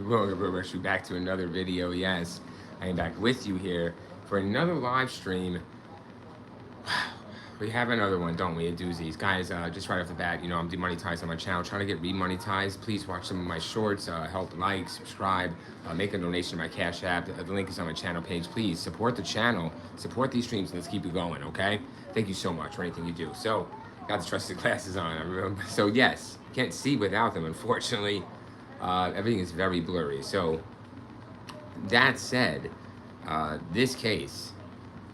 Welcome you back to another video. Yes, I am back with you here for another live stream. We have another one, don't we? A doozies. Guys, just right off the bat, you know, I'm demonetized on my channel, trying to get remonetized. Please watch some of my shorts, help like, subscribe, make a donation to my Cash App. The link is on my channel page. Please support the channel, support these streams, and let's keep it going, okay? Thank you so much for anything you do. So, got the trusted glasses on. So, yes, can't see without them, unfortunately. Everything is very blurry. So, that said, this case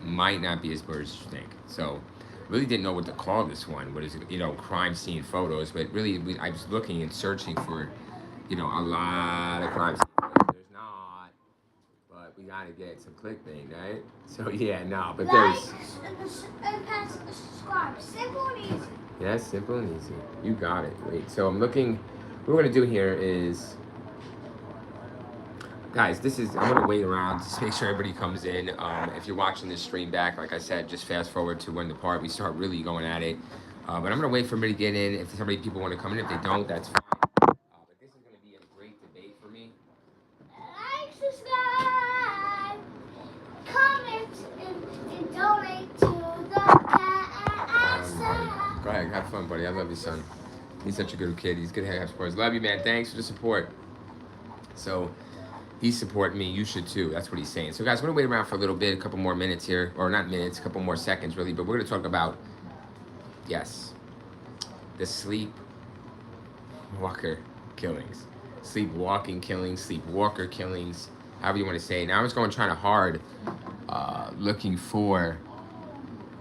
might not be as blurry as you think. So, really didn't know what to call this one. What is it? You know, crime scene photos. But really, I was looking and searching for, you know, a lot of crime scene photos. There's not, but we gotta get some clickbait, right? So yeah, no, but there's. And subscribe. Simple and easy. Yes, simple and easy. You got it. Wait. So I'm looking. What we're gonna do here is. Guys, I'm gonna wait around just make sure everybody comes in. If you're watching this stream back, like I said, just fast forward to when the part we start really going at it. But I'm gonna wait for everybody to get in. If people want to come in, if they don't, that's fine. But this is gonna be a great debate for me. Like, subscribe, comment, and donate to the cast. Go ahead, have fun, buddy. I love you, son. He's such a good kid. He's good to have sports. Love you, man. Thanks for the support. So. He's supporting me. You should too. That's what he's saying. So, guys, we're going to wait around for a little bit, a couple more minutes here. Or not minutes, a couple more seconds, really. But we're going to talk about, yes, the Sleepwalker killings. Sleepwalking killings, Sleepwalker killings, however you want to say it. Now, I was going trying to hard looking for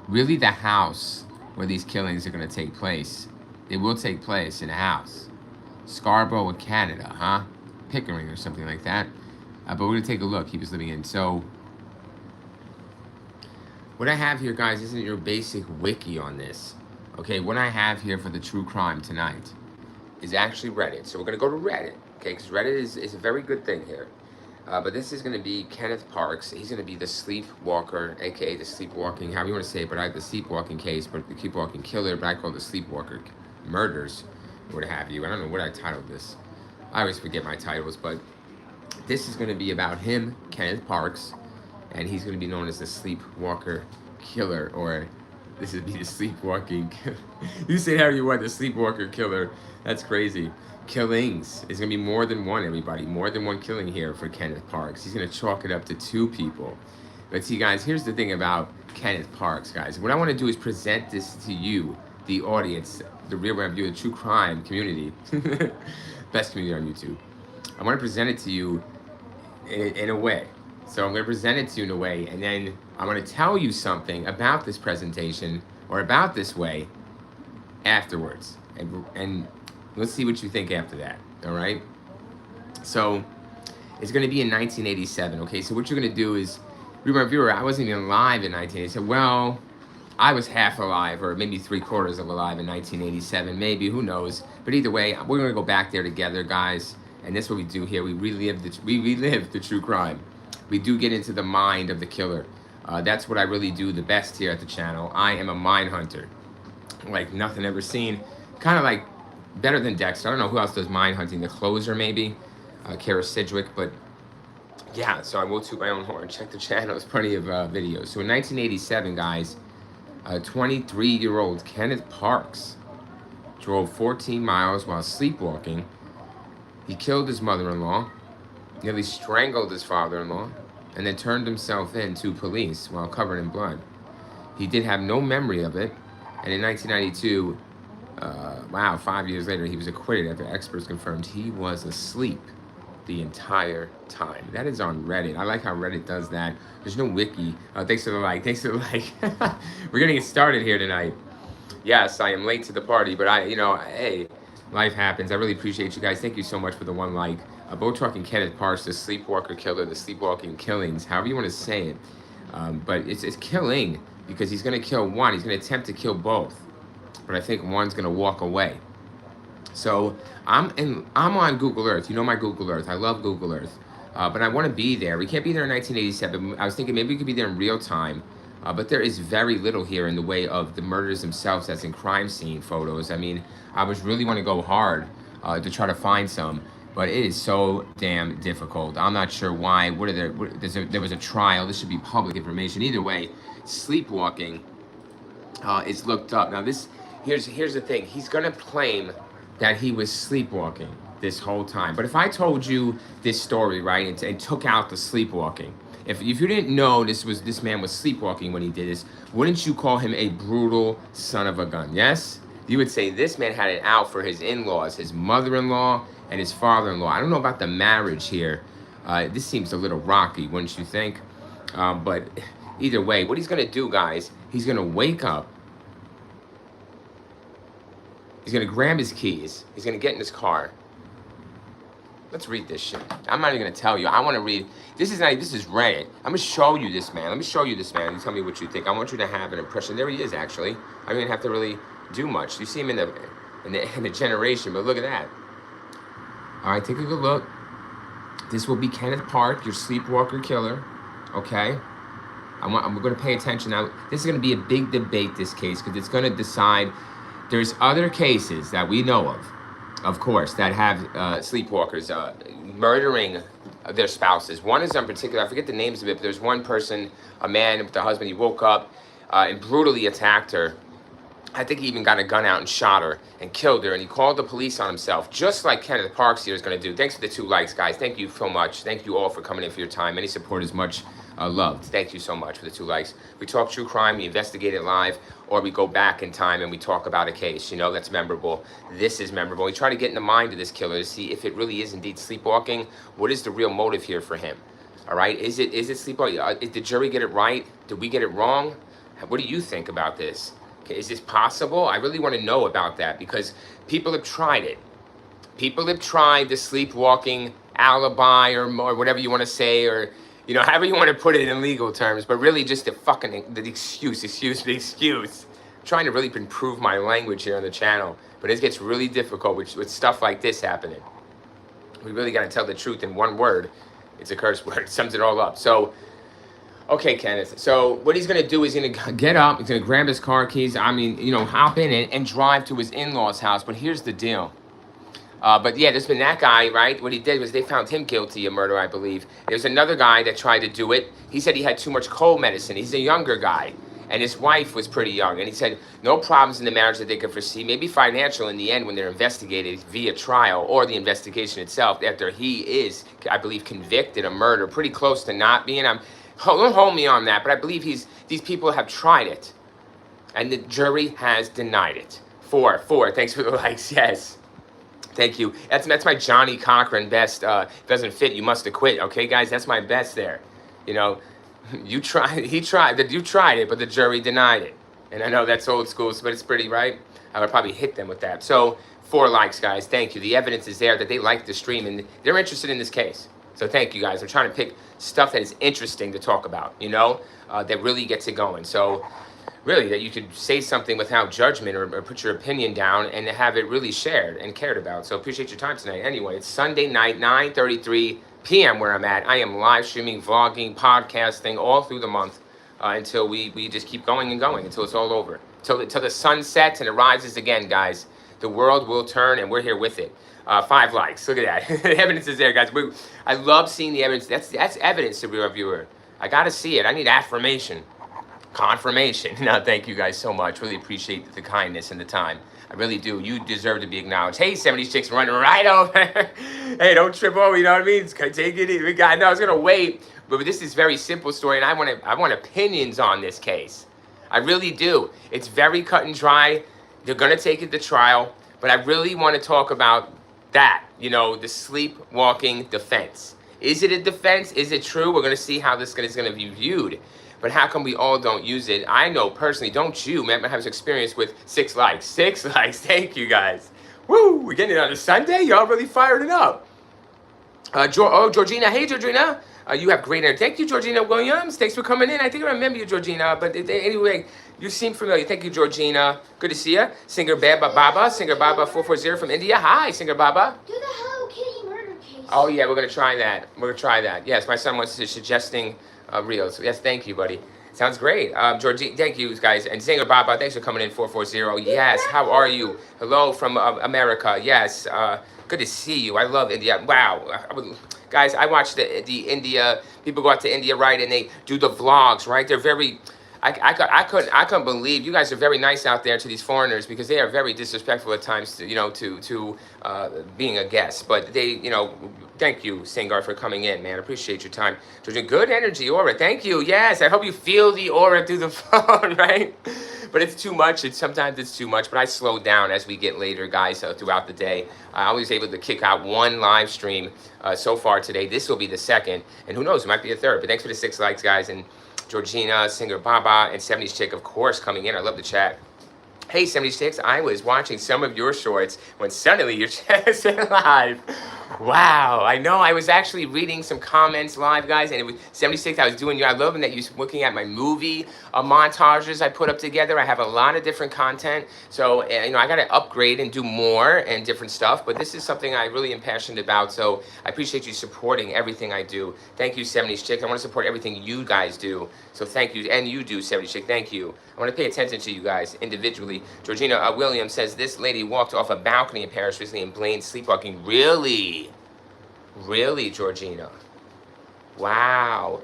really the house where these killings are going to take place. They will take place in a house. Scarborough, Canada, huh? Pickering or something like that. But we're going to take a look. He was living in. So, what I have here, guys, isn't your basic wiki on this. Okay, what I have here for the true crime tonight is actually Reddit. So, we're going to go to Reddit. Okay, because Reddit is a very good thing here. But this is going to be Kenneth Parks. He's going to be the Sleepwalker, a.k.a. the Sleepwalking, however you want to say it. But I have the Sleepwalking case, but the Sleepwalking killer. But I call it the Sleepwalker murders, or what have you. I don't know what I titled this. I always forget my titles, but this is going to be about him, Kenneth Parks, and he's going to be known as the Sleepwalker Killer, or this would be the Sleepwalking. You say however you want, the Sleepwalker Killer. That's crazy. Killings. It's going to be more than one, everybody. More than one killing here for Kenneth Parks. He's going to chalk it up to 2 people. But see, guys, here's the thing about Kenneth Parks, guys. What I want to do is present this to you, the audience, the real review, the true crime community. Best community on YouTube. I want to present it to you in a way. So I'm going to present it to you in a way, and then I'm going to tell you something about this presentation or about this way afterwards. And let's see what you think after that. All right? So it's going to be in 1987. Okay, so what you're going to do is, remember, I wasn't even alive in 1987. Well, I was half alive, or maybe 3/4 of alive in 1987, maybe, who knows. But either way, we're going to go back there together, guys. And that's what we do here. We relive the true crime. We do get into the mind of the killer. That's what I really do the best here at the channel. I am a mind hunter. Like nothing ever seen. Kind of like better than Dexter. I don't know who else does mind hunting. The Closer, maybe. Kara Sidgwick. But yeah, so I will toot my own horn. Check the channel. There's plenty of videos. So in 1987, guys, 23-year-old Kenneth Parks drove 14 miles while sleepwalking. He killed his mother-in-law, nearly strangled his father-in-law, and then turned himself in to police while covered in blood. He did have no memory of it, and in 1992, 5 years later, he was acquitted after experts confirmed he was asleep the entire time. That is on Reddit. I like how Reddit does that. There's no wiki. Thanks for the like. Thanks for the like. We're getting it started here tonight. Yes, I am late to the party, but hey, life happens. I really appreciate you guys. Thank you so much for the 1 like. Both talking Kenneth Parks, the Sleepwalker Killer, the Sleepwalking Killings, however you want to say it. But it's killing because he's going to kill one. He's going to attempt to kill both. But I think one's going to walk away. So I'm on Google Earth. You know my Google Earth. I love Google Earth. But I want to be there. We can't be there in 1987. I was thinking maybe we could be there in real time. But there is very little here in the way of the murders themselves that's in crime scene photos. I mean, I was really want to go hard to try to find some. But it is so damn difficult. I'm not sure why. There was a trial. This should be public information. Either way, sleepwalking is looked up. Now here's the thing. He's gonna claim that he was sleepwalking this whole time. But if I told you this story, right, and took out the sleepwalking, if you didn't know this man was sleepwalking when he did this, wouldn't you call him a brutal son of a gun? Yes? You would say this man had it out for his in-laws, his mother-in-law and his father-in-law. I don't know about the marriage here. This seems a little rocky, wouldn't you think? But either way, what he's gonna do, guys, he's gonna wake up. He's gonna grab his keys. He's gonna get in his car. Let's read this shit. I'm not even gonna tell you. I want to read. This is Reddit. I'm gonna show you this man. Let me show you this man. You tell me what you think. I want you to have an impression. There he is, actually. I don't even have to really do much. You see him in the generation, but look at that. All right, take a good look. This will be Kenneth Park, your sleepwalker killer. Okay. I'm gonna pay attention now. This is gonna be a big debate. This case, because it's gonna decide. There's other cases that we know of course, that have sleepwalkers murdering their spouses. One is in particular, I forget the names of it, but there's one person, a man with a husband, he woke up and brutally attacked her. I think he even got a gun out and shot her and killed her, and he called the police on himself, just like Kenneth Parks here is going to do. Thanks for the 2 likes, guys. Thank you so much. Thank you all for coming in for your time. Any support is much loved. Thank you so much for the 2 likes. We talk true crime, we investigate it live, or we go back in time and we talk about a case, you know, that's memorable. This is memorable. We try to get in the mind of this killer to see if it really is indeed sleepwalking. What is the real motive here for him? All right, is it sleepwalking? Did the jury get it right? Did we get it wrong? What do you think about this? Okay, is this possible? I really want to know about that, because people have tried it. People have tried the sleepwalking alibi or whatever you want to say, or, you know, however you want to put it in legal terms, but really just the excuse. I'm trying to really improve my language here on the channel, but it gets really difficult with stuff like this happening. We really got to tell the truth in one word. It's a curse word. It sums it all up. So, okay, Kenneth. So what he's going to do is he's going to get up. He's going to grab his car keys. I mean, you know, hop in it and drive to his in-laws' house. But here's the deal. But yeah, there's been that guy, right? What he did was they found him guilty of murder, I believe. There's another guy that tried to do it. He said he had too much cold medicine. He's a younger guy. And his wife was pretty young. And he said no problems in the marriage that they could foresee. Maybe financial in the end when they're investigated via trial or the investigation itself after he is, I believe, convicted of murder. Pretty close to not being. Don't hold me on that, but I believe these people have tried it. And the jury has denied it. 4. Thanks for the likes. Yes. Thank you. That's my Johnny Cochran best. Doesn't fit, you must have quit. Okay, guys, that's my best there. You know, you tried it, but the jury denied it. And I know that's old school, but it's pretty, right? I would probably hit them with that. So 4 likes, guys. Thank you. The evidence is there that they like the stream and they're interested in this case. So thank you, guys. I'm trying to pick stuff that is interesting to talk about, you know, that really gets it going. So really, that you could say something without judgment or put your opinion down and have it really shared and cared about. So appreciate your time tonight. Anyway, it's Sunday night, 9:33 p.m. where I'm at. I am live streaming, vlogging, podcasting all through the month until we just keep going and going until it's all over. Until the sun sets and it rises again, guys. The world will turn and we're here with it. 5 likes. Look at that. The evidence is there, guys. I love seeing the evidence. That's evidence to be a viewer. I got to see it. I need affirmation. Confirmation. No, thank you guys so much. Really appreciate the kindness and the time. I really do. You deserve to be acknowledged. Hey, 76 running right over. Hey, don't trip over. You know what I mean? Take it easy. I know I was gonna wait, but this is a very simple story, and I want opinions on this case. I really do. It's very cut and dry. They're gonna take it to trial, but I really want to talk about that. You know, the sleepwalking defense. Is it a defense? Is it true? We're gonna see how this is gonna be viewed. But how come we all don't use it? I know personally, don't you? Man, I have experience with 6 likes. 6 likes. Thank you, guys. Woo! We're getting it on a Sunday. Y'all really fired it up. Georgina. Hey, Georgina. You have great energy. Thank you, Georgina Williams. Thanks for coming in. I think I remember you, Georgina. But anyway, you seem familiar. Thank you, Georgina. Good to see you. Singer Baba 440 from India. Hi, Singer Baba. Do the Hello Kitty murder case. Oh, yeah, we're going to try that. Yes, my son was suggesting reels. Yes, thank you, buddy. Sounds great. Georgie, thank you, guys. And Singer Baba, thanks for coming in, 440. Yes, how are you? Hello from America. Yes, Good to see you. I love India. Wow. Guys, I watch the India, people go out to India, right, and they do the vlogs, right? They're very, I couldn't believe, you guys are very nice out there to these foreigners because they are very disrespectful at times, to, being a guest. But they, thank you, Singar, for coming in, man. Appreciate your time. Georgia, good energy, aura. Thank you. Yes, I hope you feel the aura through the phone, right? But it's too much. Sometimes it's too much. But I slow down as we get later, guys, throughout the day. I was able to kick out one live stream so far today. This will be the second, and who knows, it might be a third. But thanks for the 6 likes, guys, and Georgina, Singer Baba, and 70s Chick, of course, coming in. I love the chat. Hey, 76, I was watching some of your shorts when suddenly your chat is live. Wow, I know. I was actually reading some comments live, guys, and it was 76. I was doing I love that you're looking at my movie montages I put up together. I have a lot of different content, so I got to upgrade and do more and different stuff. But this is something I really am passionate about, so I appreciate you supporting everything I do. Thank you, 70s Chick. I want to support everything you guys do, so thank you, and you do, 70s Chick. Thank you. I want to pay attention to you guys individually. Georgina Williams says this lady walked off a balcony in Paris recently and blamed sleepwalking. Really? Really, Georgina? Wow.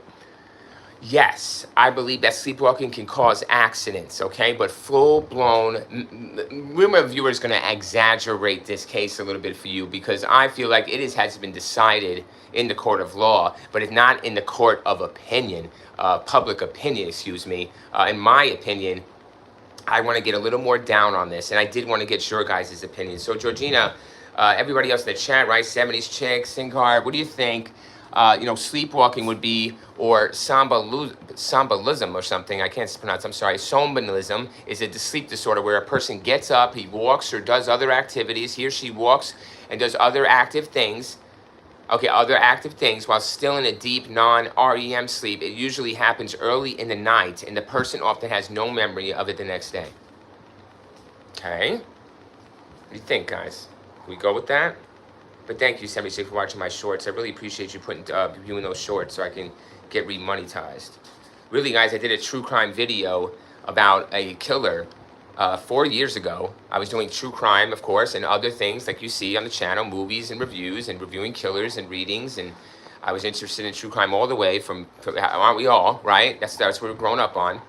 Yes, I believe that sleepwalking can cause accidents, okay? But full-blown, my viewer is going to exaggerate this case a little bit for you because I feel like has been decided in the court of law, but it's not in the court of opinion, public opinion, excuse me. In my opinion, I want to get a little more down on this, and I did want to get your guys' opinion. So, Georgina, everybody else in the chat, right? 70s Chick, Singhar, what do you think? Sleepwalking would be, or somnambulism or something, I can't pronounce, I'm sorry. Somnambulism is a sleep disorder where a person gets up, he walks or does other activities. He or she walks and does other active things. Okay, other active things while still in a deep non-REM sleep. It usually happens early in the night, and the person often has no memory of it the next day. Okay? What do you think, guys? Can we go with that? But thank you, 76, for watching my shorts. I really appreciate you viewing those shorts so I can get remonetized. Really, guys, I did a true crime video about a killer 4 years ago. I was doing true crime, of course, and other things like you see on the channel, movies and reviews and reviewing killers and readings. And I was interested in true crime all the way from aren't we all, right? That's what we're grown up on.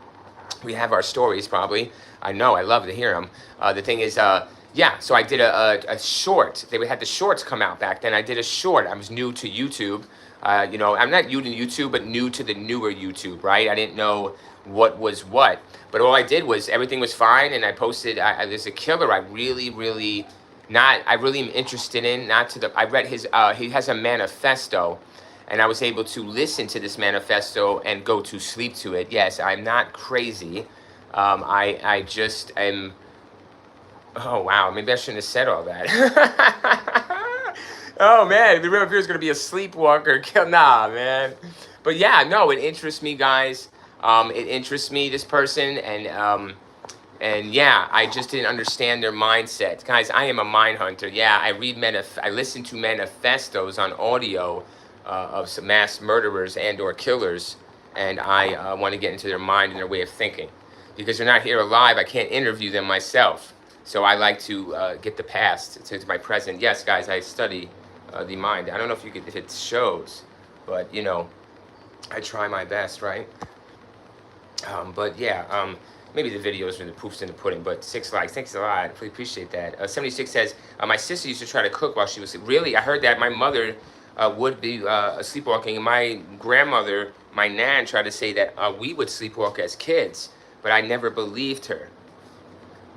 We have our stories, probably. I know, I love to hear them. The thing is, yeah, so I did a short. They had the shorts come out back then. I did a short. I was new to YouTube. I'm not new to YouTube, but new to the newer YouTube, right? I didn't know what was what. But all I did was, everything was fine, and I posted, there's a killer I really am interested in. I read his, he has a manifesto, and I was able to listen to this manifesto and go to sleep to it. Yes, I'm not crazy. I just am... Oh, wow. Maybe I shouldn't have said all that. Oh, man. The real fear is going to be a sleepwalker. Nah, man. But, yeah, no, it interests me, guys. It interests me, this person. And yeah, I just didn't understand their mindset. Guys, I am a mind hunter. Yeah, I listen to manifestos on audio of some mass murderers and or killers. And I want to get into their mind and their way of thinking. Because they're not here alive, I can't interview them myself. So I like to get the past to my present. Yes, guys, I study the mind. I don't know if it shows, but I try my best, right? But yeah, maybe the videos are the proofs in the pudding. But 6 likes, thanks a lot. I really appreciate that. 76 says my sister used to try to cook while she was really. I heard that my mother would be sleepwalking, and my grandmother, my nan, tried to say that we would sleepwalk as kids, but I never believed her.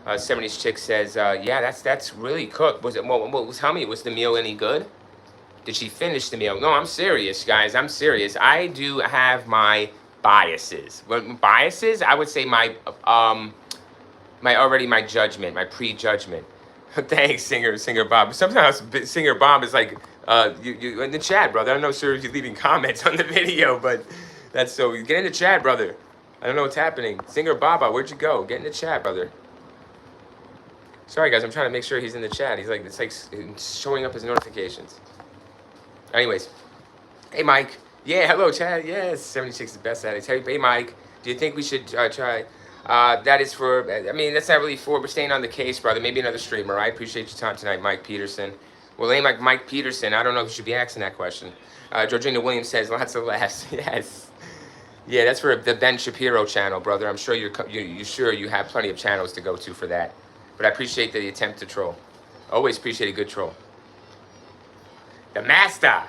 70s Chick says, yeah, that's really cooked. Was it? Well, tell me, was the meal any good? Did she finish the meal? No, I'm serious, guys. I'm serious. I do have my biases. Biases? I would say my judgment, my prejudgment. Thanks, Singer Bob. Sometimes Singer Bob is like, you in the chat, brother. I'm not sure if you're leaving comments on the video, but that's so. Get in the chat, brother. I don't know what's happening. Singer Baba, where'd you go? Get in the chat, brother. Sorry, guys, I'm trying to make sure he's in the chat. He's like, it's like showing up his notifications. Anyways, hey, Mike. Yeah, hello, Chad. Yes, 76 is the best at it. Hey, Mike, do you think we should try? That is for, I mean, that's not really for, we're staying on the case, brother. Maybe another streamer. I appreciate your time tonight, Mike Peterson. Well, name like Mike Peterson. I don't know if you should be asking that question. Georgina Williams says, lots of laughs. Yes. Yeah, that's for the Ben Shapiro channel, brother. I'm sure you're sure you have plenty of channels to go to for that. But I appreciate the attempt to troll. Always appreciate a good troll. The master.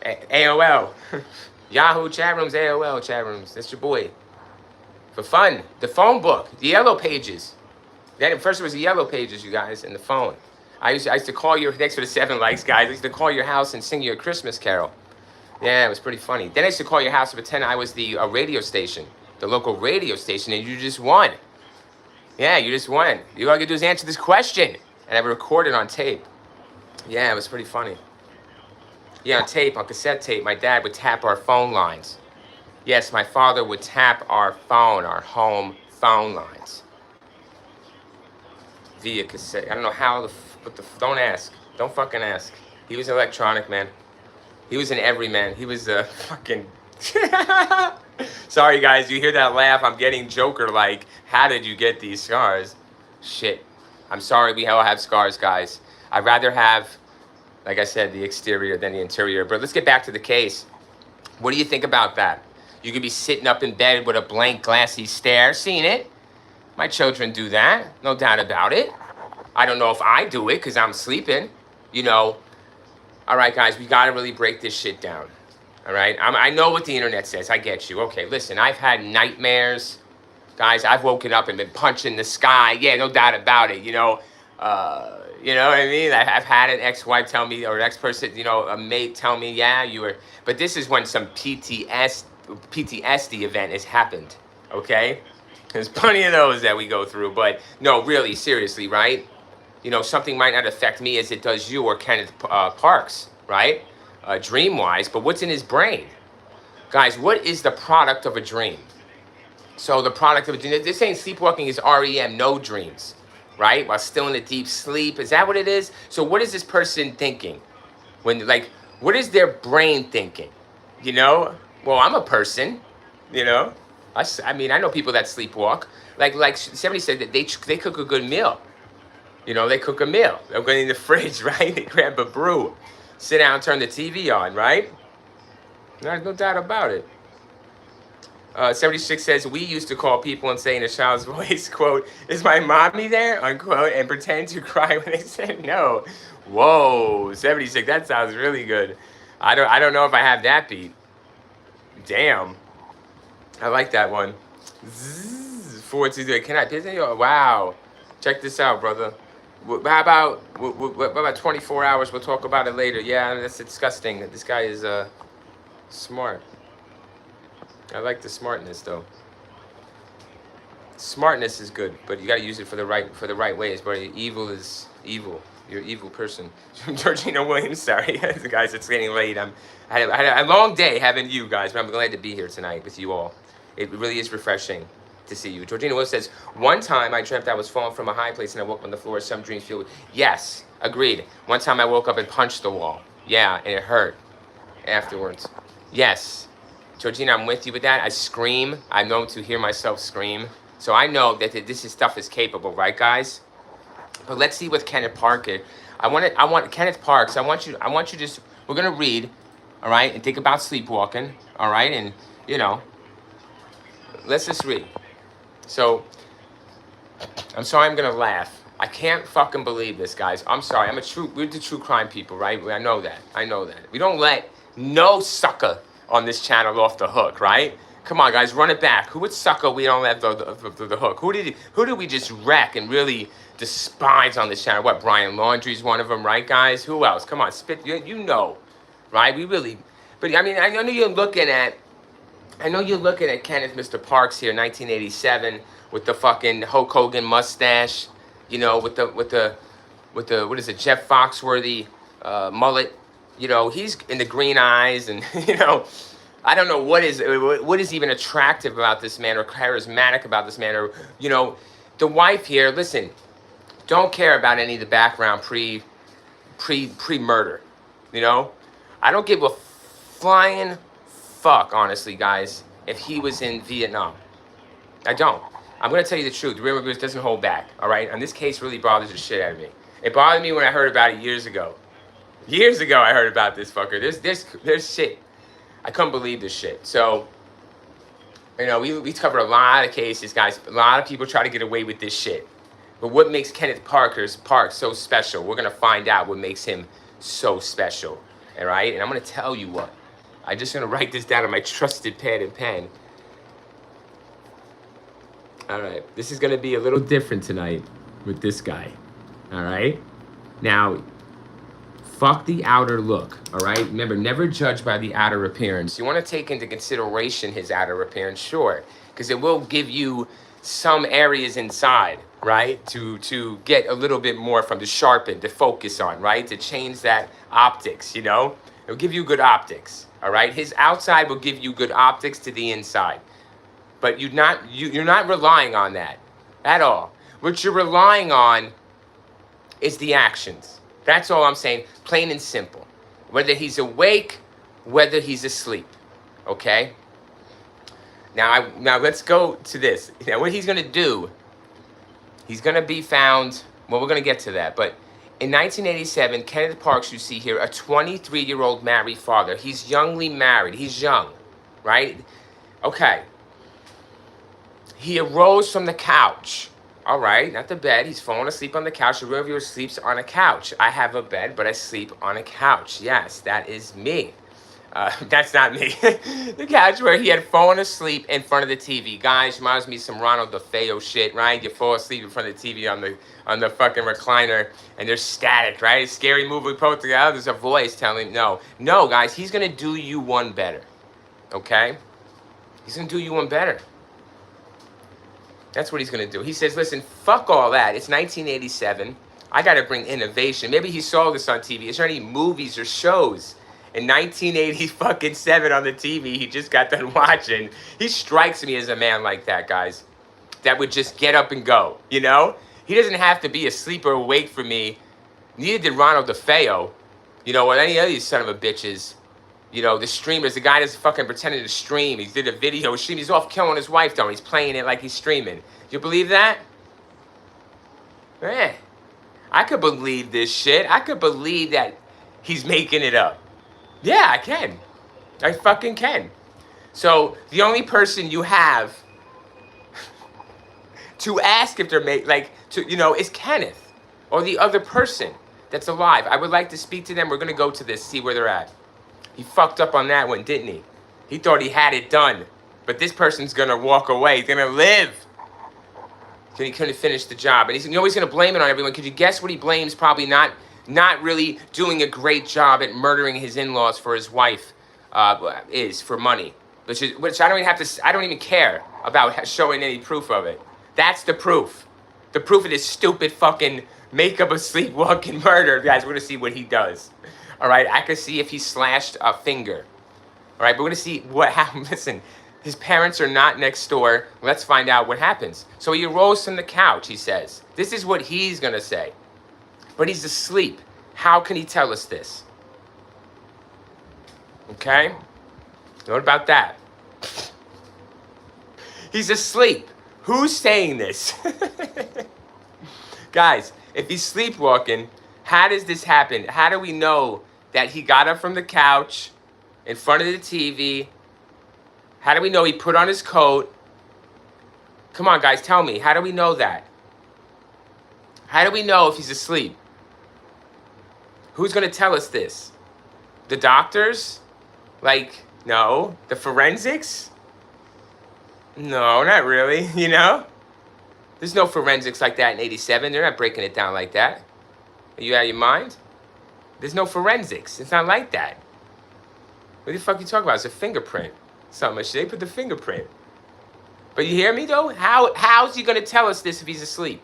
AOL. Yahoo chat rooms, AOL chat rooms. That's your boy. For fun. The phone book. The yellow pages. Then first it was the yellow pages, you guys, and the phone. I used to call your, thanks for the 7 likes, guys. I used to call your house and sing you a Christmas carol. Yeah, it was pretty funny. Then I used to call your house and pretend I was the radio station, the local radio station, and you just won. Yeah, you just won. All you gotta do is answer this question. And I recorded on tape. Yeah, it was pretty funny. Yeah, on tape, on cassette tape, my dad would tap our phone lines. Yes, my father would tap our phone, our home phone lines. Via cassette. I don't know how don't ask. Don't fucking ask. He was electronic, man. He was an everyman. He was a fucking... Sorry, guys. You hear that laugh? I'm getting Joker-like. How did you get these scars? Shit. I'm sorry we all have scars, guys. I'd rather have, like I said, the exterior than the interior. But let's get back to the case. What do you think about that? You could be sitting up in bed with a blank, glassy stare. Seen it? My children do that. No doubt about it. I don't know if I do it because I'm sleeping. You know. All right, guys, we got to really break this shit down. All right? I know what the internet says. I get you. Okay, listen, I've had nightmares. Guys, I've woken up and been punching the sky. Yeah, no doubt about it. You know what I mean? I've had an ex-wife tell me, or an ex-person, a mate tell me, yeah, you were. But this is when some PTSD event has happened, okay? There's plenty of those that we go through. But no, really, seriously, right? Something might not affect me as it does you or Kenneth Parks, right? Dream-wise, but what's in his brain? Guys, what is the product of a dream? So the product of a dream, this ain't sleepwalking, is REM, no dreams, right? While still in a deep sleep, is that what it is? So what is this person thinking? What is their brain thinking? Well, I'm a person, I mean, I know people that sleepwalk. Like somebody said that they cook a good meal. They cook a meal. They're going in the fridge, right? They grab a brew, sit down, turn the TV on, right? No doubt about it. 76 says, we used to call people and say in a child's voice, quote, is my mommy there, unquote, and pretend to cry when they said no. Whoa, 76, that sounds really good. I don't know if I have that beat. Damn. I like that one. Zzz, 422, can I piss you? Wow. Check this out, brother. How about 24 hours? We'll talk about it later. Yeah, that's disgusting. This guy is smart. I like the smartness, though. Smartness is good, but you got to use it for the right ways. But evil is evil. You're an evil person. Georgina Williams, sorry. Guys, it's getting late. I had a long day having you guys, but I'm glad to be here tonight with you all. It really is refreshing to see you. Georgina Williams says, one time I dreamt I was falling from a high place and I woke up on the floor. Some dreams feel... Yes, agreed. One time I woke up and punched the wall. Yeah, and it hurt afterwards. Yes. Georgina, I'm with you with that. I scream. I'm known to hear myself scream. So I know that this stuff is capable, right, guys? But let's see with Kenneth Parker. I want Kenneth Parks. I want you just... We're going to read, all right, and think about sleepwalking, all right? And, let's just read. So, I'm sorry I'm going to laugh. I can't fucking believe this, guys. I'm sorry. We're the true crime people, right? I know that. We don't let no sucker on this channel off the hook, right? Come on, guys, run it back. Who would sucker we don't let the hook? Who did we just wreck and really despise on this channel? What, Brian Laundrie's one of them, right, guys? Who else? Come on, spit. You know, right? We really... But, I mean, I know you're looking at Kenneth Mr. Parks here, 1987, with the fucking Hulk Hogan mustache, with the what is it, Jeff Foxworthy mullet, he's in the green eyes, and I don't know what is even attractive about this man or charismatic about this man, or the wife here. Listen, don't care about any of the background pre-murder, I don't give a flying fuck, honestly, guys, if he was in Vietnam. I don't. I'm going to tell you the truth. The real reviews doesn't hold back, all right? And this case really bothers the shit out of me. It bothered me when I heard about it years ago. Years ago, I heard about this fucker. There's shit. I couldn't believe this shit. So, you know, we cover a lot of cases, guys. A lot of people try to get away with this shit. But what makes Kenneth Park so special? We're gonna find out what makes him so special. All right, and I'm gonna tell you what. I'm just gonna write this down on my trusted pad and pen. All right, this is gonna be a little different tonight with this guy. All right, now, fuck the outer look. All right, remember, never judge by the outer appearance. You want to take into consideration his outer appearance, sure, because it will give you some areas inside, right, to get a little bit more from, to sharpen, to focus on, right, to change that optics. You know, it'll give you good optics. All right, his outside will give you good optics to the inside. But you're not relying on that at all. What you're relying on is the actions. That's all I'm saying, plain and simple. Whether he's awake, whether he's asleep, okay? Now let's go to this. Now what he's gonna do, he's gonna be found, well, we're gonna get to that, but in 1987, Kenneth Parks, you see here, a 23-year-old married father. He's youngly married, he's young, right? Okay. He arose from the couch. All right, not the bed. He's falling asleep on the couch. The real viewer sleeps on a couch. I have a bed, but I sleep on a couch. Yes, that is me. That's not me. The couch where he had fallen asleep in front of the TV. Guys, reminds me of some Ronald DeFeo shit, right? You fall asleep in front of the TV on the fucking recliner, and there's static, right? A scary movie posted out. There's a voice telling no, guys. He's gonna do you one better. Okay? He's gonna do you one better. That's what he's going to do. He says, listen, fuck all that. It's 1987. I got to bring innovation. Maybe he saw this on TV. Is there any movies or shows in 1987 on the TV he just got done watching? He strikes me as a man like that, guys, that would just get up and go, you know? He doesn't have to be asleep or awake for me. Neither did Ronald DeFeo, you know, or any of these son of a bitches. You know, the streamers, the guy that's fucking pretending to stream. He did a video stream. He's off killing his wife, though. He's playing it like he's streaming. You believe that? Man, I could believe this shit. I could believe that he's making it up. Yeah, I can. I fucking can. So, the only person you have to ask if they're is Kenneth or the other person that's alive. I would like to speak to them. We're going to go to this, see where they're at. He fucked up on that one, didn't he? He thought he had it done. But this person's going to walk away. He's going to live. He couldn't finish the job. And he's always going to blame it on everyone. Could you guess what he blames? Probably not really doing a great job at murdering his in-laws for his wife for money. Which I don't even care about showing any proof of it. That's the proof. The proof of this stupid fucking makeup of sleepwalking murder. Guys, we're going to see what he does. All right, I could see if he slashed a finger. All right, but we're going to see what happened. Listen, his parents are not next door. Let's find out what happens. So he arose from the couch, he says. This is what he's going to say. But he's asleep. How can he tell us this? Okay? What about that? He's asleep. Who's saying this? Guys, if he's sleepwalking, how does this happen? How do we know that he got up from the couch in front of the TV? How do we know he put on his coat? Come on, guys, tell me. How do we know that? How do we know if he's asleep? Who's going to tell us this? The doctors? No. The forensics? No, not really, you know? There's no forensics like that in 87. They're not breaking it down like that. Are you out of your mind? There's no forensics. It's not like that. What the fuck are you talking about? It's a fingerprint. Something like they put the fingerprint. But you hear me, though? How's he going to tell us this if he's asleep?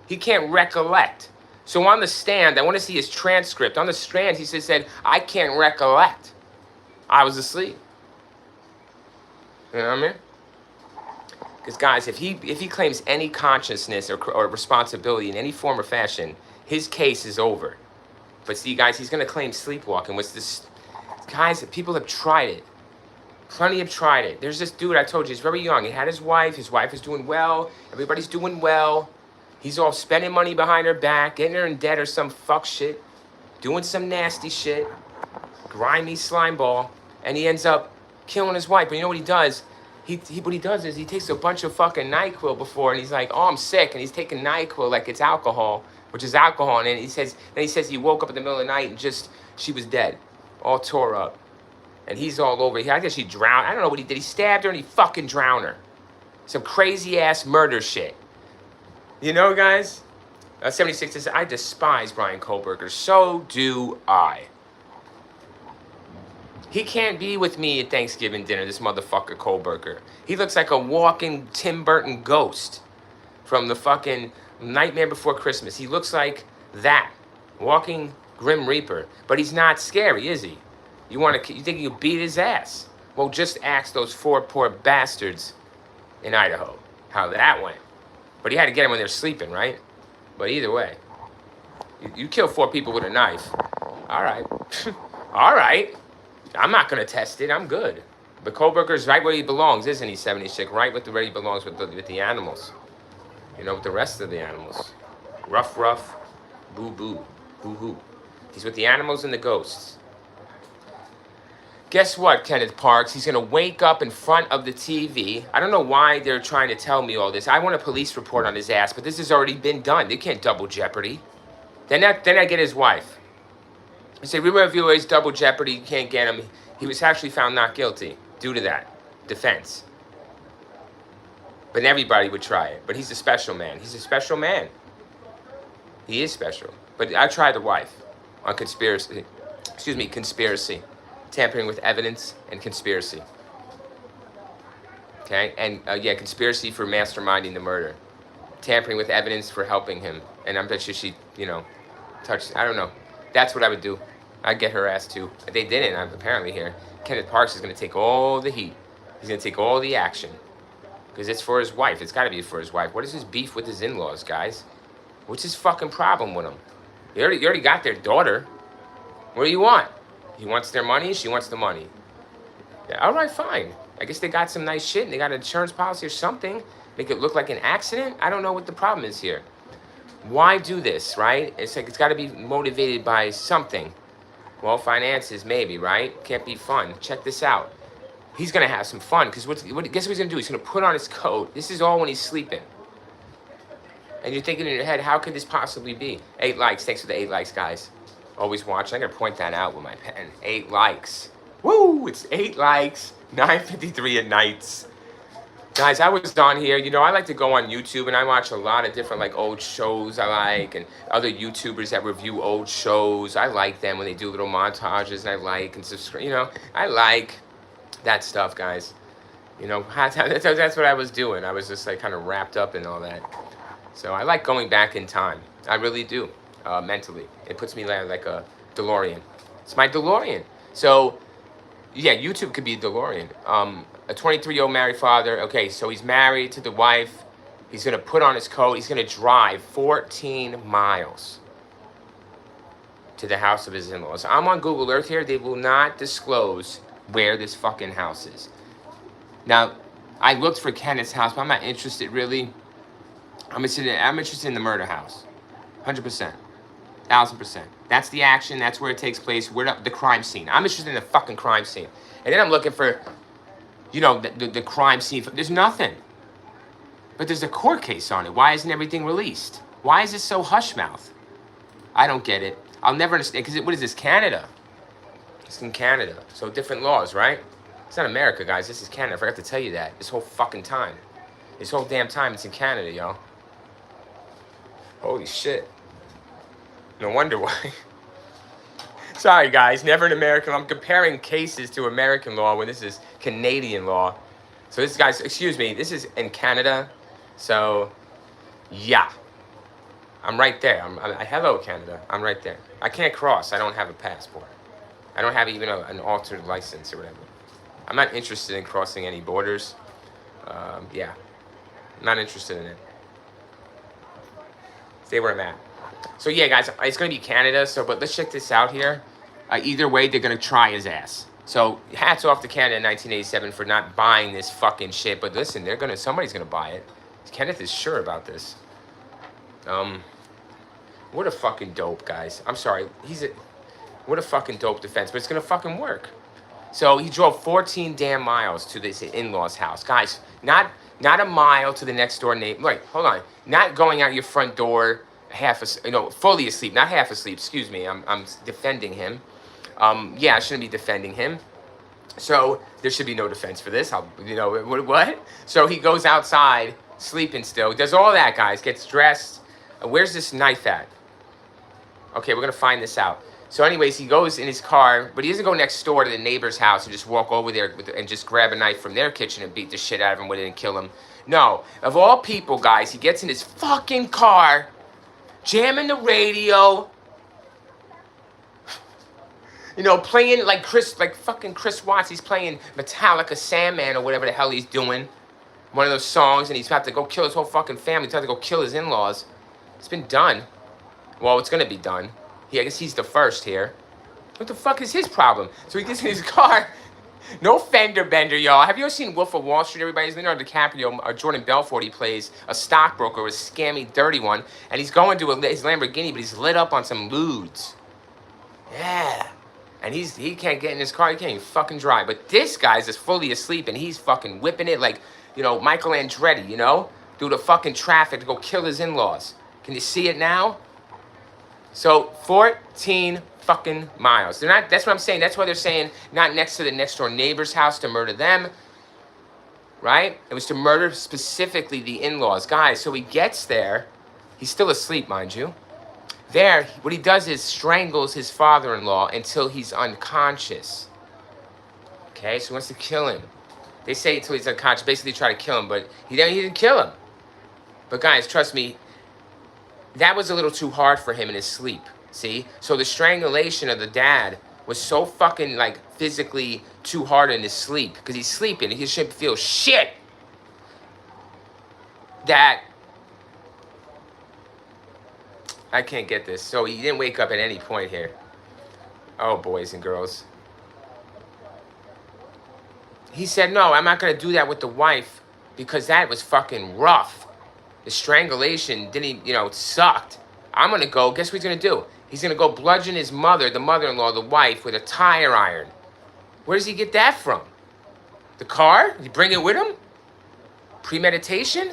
He can't recollect. So on the stand, I want to see his transcript. On the stand, he said, I can't recollect. I was asleep. You know what I mean? Because, guys, if he claims any consciousness or responsibility in any form or fashion, his case is over. But see, guys, he's going to claim sleepwalking. What's this? Guys, people have tried it. Plenty have tried it. There's this dude I told you, he's very young. He had his wife. His wife is doing well. Everybody's doing well. He's all spending money behind her back, getting her in debt or some fuck shit. doing some nasty shit, grimy slime ball, and he ends up killing his wife. But you know what he does? What he does is he takes a bunch of fucking NyQuil before, and he's like, "Oh, I'm sick," and he's taking NyQuil like it's alcohol, which is alcohol. And then he says he woke up in the middle of the night and just she was dead, all tore up, and he's all over. I guess he drowned. I don't know what he did. He stabbed her and he fucking drowned her. Some crazy ass murder shit. You know, guys. 76 says, I despise Brian Kohlberger. So do I. He can't be with me at Thanksgiving dinner, this motherfucker Kohlberger. He looks like a walking Tim Burton ghost from the fucking Nightmare Before Christmas. He looks like that, walking Grim Reaper. But he's not scary, is he? You think you beat his ass? Well, just ask those 4 poor bastards in Idaho how that went. But he had to get them when they're sleeping, right? But either way, you kill 4 people with a knife. All right. All right. I'm not going to test it. I'm good. But Kohlberger's right where he belongs, isn't he, 76? Right where he belongs with the animals. You know, with the rest of the animals. Ruff, ruff, boo, boo, boo, hoo. He's with the animals and the ghosts. Guess what, Kenneth Parks? He's going to wake up in front of the TV. I don't know why they're trying to tell me all this. I want a police report on his ass, but this has already been done. They can't double jeopardy. Then I get his wife. I say, re-reviewers, double jeopardy, you can't get him. He was actually found not guilty due to that defense. But everybody would try it. But he's a special man. He's a special man. He is special. But I tried the wife on conspiracy. Excuse me, conspiracy. Tampering with evidence and conspiracy. Okay? And, yeah, conspiracy for masterminding the murder. Tampering with evidence for helping him. And I bet you she, touched, I don't know. That's what I would do. I'd get her ass too. They didn't, apparently here. Kenneth Parks is going to take all the heat. He's going to take all the action. Because it's for his wife. It's got to be for his wife. What is his beef with his in-laws, guys? What's his fucking problem with them? You already got their daughter. What do you want? He wants their money. She wants the money. Yeah, all right, fine. I guess they got some nice shit. And they got an insurance policy or something. Make it look like an accident. I don't know what the problem is here. Why do this, right? It's like it's got to be motivated by something. Well, finances, maybe, right? Can't be fun. Check this out. He's going to have some fun, because guess what he's going to do? He's going to put on his coat. This is all when he's sleeping. And you're thinking in your head, how could this possibly be? 8 likes. Thanks for the 8 likes, guys. Always watching. I'm going to point that out with my pen. 8 likes. Woo! It's 8 likes. 9:53 at nights. Guys, I was on here. I like to go on YouTube, and I watch a lot of different, old shows I like, and other YouTubers that review old shows. I like them when they do little montages, and I like and subscribe. I like that stuff, guys. That's what I was doing. I was just, kind of wrapped up in all that. So I like going back in time. I really do, mentally. It puts me like a DeLorean. It's my DeLorean. So, yeah, YouTube could be a DeLorean. A 23-year-old married father. Okay, so he's married to the wife. He's going to put on his coat. He's going to drive 14 miles to the house of his in-laws. I'm on Google Earth here. They will not disclose where this fucking house is. Now, I looked for Kenneth's house, but I'm not interested, really. I'm interested in the murder house. 100%. 1,000%. That's the action. That's where it takes place. We're the crime scene. I'm interested in the fucking crime scene. And then I'm looking for... the crime scene. There's nothing. But there's a court case on it. Why isn't everything released? Why is this so hush mouth? I don't get it. I'll never understand. Because what is this, Canada? It's in Canada. So different laws, right? It's not America, guys. This is Canada. I forgot to tell you that. This whole fucking time. This whole damn time it's in Canada, y'all. Holy shit. No wonder why. Sorry, guys, never in American law. I'm comparing cases to American law when this is Canadian law. So this, guys, excuse me, this is in Canada. So, yeah. I'm right there. Hello, Canada. I'm right there. I can't cross. I don't have a passport. I don't have even an altered license or whatever. I'm not interested in crossing any borders. Yeah. I'm not interested in it. Stay where I'm at. So, yeah, guys, it's going to be Canada. So, but let's check this out here. Either way, they're going to try his ass. So, hats off to Canada in 1987 for not buying this fucking shit. But listen, somebody's going to buy it. Kenneth is sure about this. What a fucking dope, guys. I'm sorry. What a fucking dope defense, but it's gonna fucking work. So he drove 14 damn miles to this in-laws house. Guys, not a mile to the next door neighbor. Wait, hold on. Not going out your front door fully asleep, not half asleep. Excuse me. I'm defending him. Yeah, I shouldn't be defending him. So there should be no defense for this. What? So he goes outside, sleeping still. Does all that, guys. Gets dressed. Where's this knife at? Okay, we're gonna find this out. So anyways, he goes in his car, but he doesn't go next door to the neighbor's house and just walk over there and just grab a knife from their kitchen and beat the shit out of him with it and kill him. No. Of all people, guys, he gets in his fucking car, jamming the radio, playing like fucking Chris Watts. He's playing Metallica Sandman or whatever the hell he's doing. One of those songs, and he's about to go kill his whole fucking family. He's about to go kill his in-laws. It's been done. Well, it's gonna be done. I guess he's the first here. What the fuck is his problem? So he gets in his car. No fender bender, y'all. Have you ever seen Wolf of Wall Street, everybody? Leonardo DiCaprio or Jordan Belfort. He plays a stockbroker, a scammy, dirty one. And he's going to his Lamborghini, but he's lit up on some lewds. Yeah. And he can't get in his car. He can't even fucking drive. But this guy's just fully asleep, and he's fucking whipping it like, Michael Andretti, through the fucking traffic to go kill his in-laws. Can you see it now? So 14 fucking miles. They're not. That's what I'm saying. That's why they're saying not next to the next door neighbor's house to murder them. Right? It was to murder specifically the in-laws. Guys, so he gets there. He's still asleep, mind you. There, what he does is strangles his father-in-law until he's unconscious. Okay, so he wants to kill him. They say until he's unconscious, basically try to kill him, but he didn't kill him. But guys, trust me, that was a little too hard for him in his sleep, see? So the strangulation of the dad was so fucking, physically too hard in his sleep, because he's sleeping, he shouldn't feel shit, that I can't get this. So he didn't wake up at any point here. Oh, boys and girls. He said, no, I'm not going to do that with the wife, because that was fucking rough. The strangulation it sucked. I'm going to go, guess what he's going to do? He's going to go bludgeon his mother, the mother-in-law, the wife, with a tire iron. Where does he get that from? The car? Did he bring it with him? Premeditation?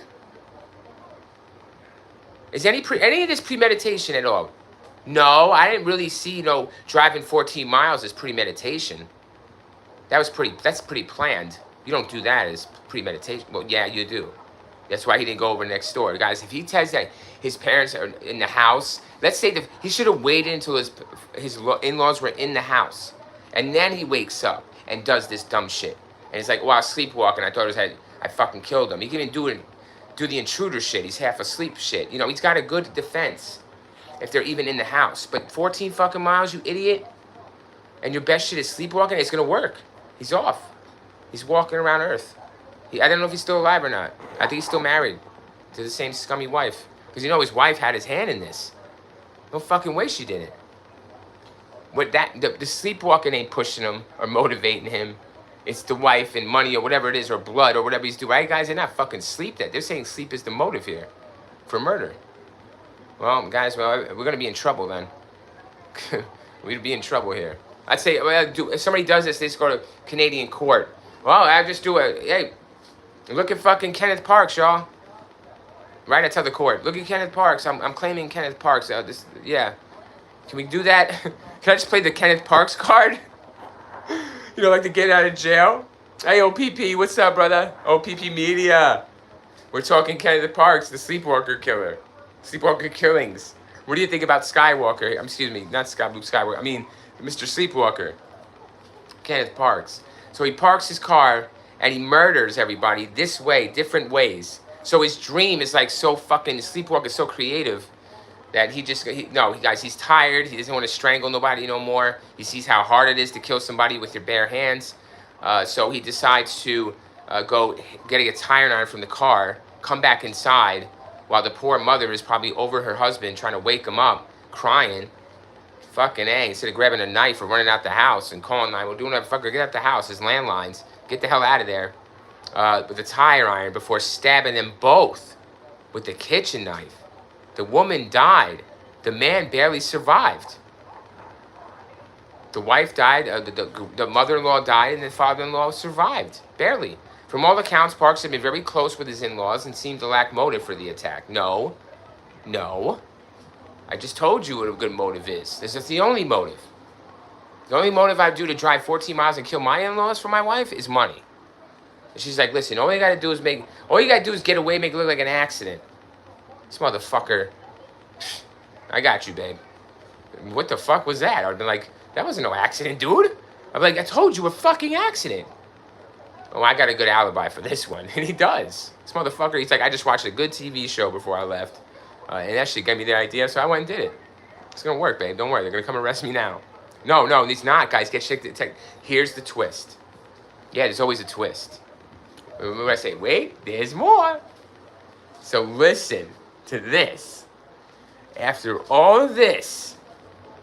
Is any of this premeditation at all? No, I didn't really see, driving 14 miles as premeditation. That's pretty planned. You don't do that as premeditation. Well, yeah, you do. That's why he didn't go over next door. Guys, if he tells that his parents are in the house, let's say that he should have waited until his in-laws were in the house. And then he wakes up and does this dumb shit. And he's like, well, I was sleepwalking. I thought I fucking killed him. He can even do the intruder shit. He's half asleep shit. He's got a good defense if they're even in the house. But 14 fucking miles, you idiot. And your best shit is sleepwalking, it's gonna work. He's off. He's walking around Earth. I don't know if he's still alive or not. I think he's still married to the same scummy wife. Because his wife had his hand in this. No fucking way she did it. The sleepwalking ain't pushing him or motivating him. It's the wife and money or whatever it is, or blood or whatever he's doing. Right, guys? They're not fucking sleep. They're saying sleep is the motive here for murder. Well, guys, we're going to be in trouble then. We'd be in trouble here. I'd say, if somebody does this, they just go to Canadian court. Well, I just hey, look at fucking Kenneth Parks, y'all. Right, I tell the court, look at Kenneth Parks. I'm claiming Kenneth Parks. Yeah. Can we do that? Can I just play the Kenneth Parks card? Like to get out of jail? Hey, OPP, what's up, brother? OPP Media. We're talking Kenneth Parks, the Sleepwalker killer. Sleepwalker killings. What do you think about Skywalker? Excuse me, not Luke Skywalker. I mean, Mr. Sleepwalker. Kenneth Parks. So he parks his car and he murders everybody this way, different ways. So his dream is so fucking, Sleepwalker is so creative that guys, he's tired. He doesn't want to strangle nobody no more. He sees how hard it is to kill somebody with your bare hands. So he decides to go getting a tire iron from the car, come back inside, while the poor mother is probably over her husband trying to wake him up, crying. Fucking A, instead of grabbing a knife or running out the house and calling 911, doing that, fucker, get out the house, his landlines, get the hell out of there, with a tire iron before stabbing them both with the kitchen knife. The woman died. The man barely survived. The wife died, the mother-in-law died, and the father-in-law survived, barely. From all accounts, Parks had been very close with his in-laws and seemed to lack motive for the attack. No, no. I just told you what a good motive is. This is the only motive. The only motive I do to drive 14 miles and kill my in-laws for my wife is money. And she's like, listen, all you gotta do is get away, make it look like an accident. This motherfucker, I got you, babe. What the fuck was that? I'd been like, that wasn't no accident, dude. I'm like, I told you, a fucking accident. Oh, I got a good alibi for this one. And he does. This motherfucker, he's like, I just watched a good TV show before I left. And that shit gave me the idea, so I went and did it. It's gonna work, babe. Don't worry. They're gonna come arrest me now. No, it's not, guys. Get shit. Here's the twist. Yeah, there's always a twist. When I say, wait, there's more. So listen to this. After all of this,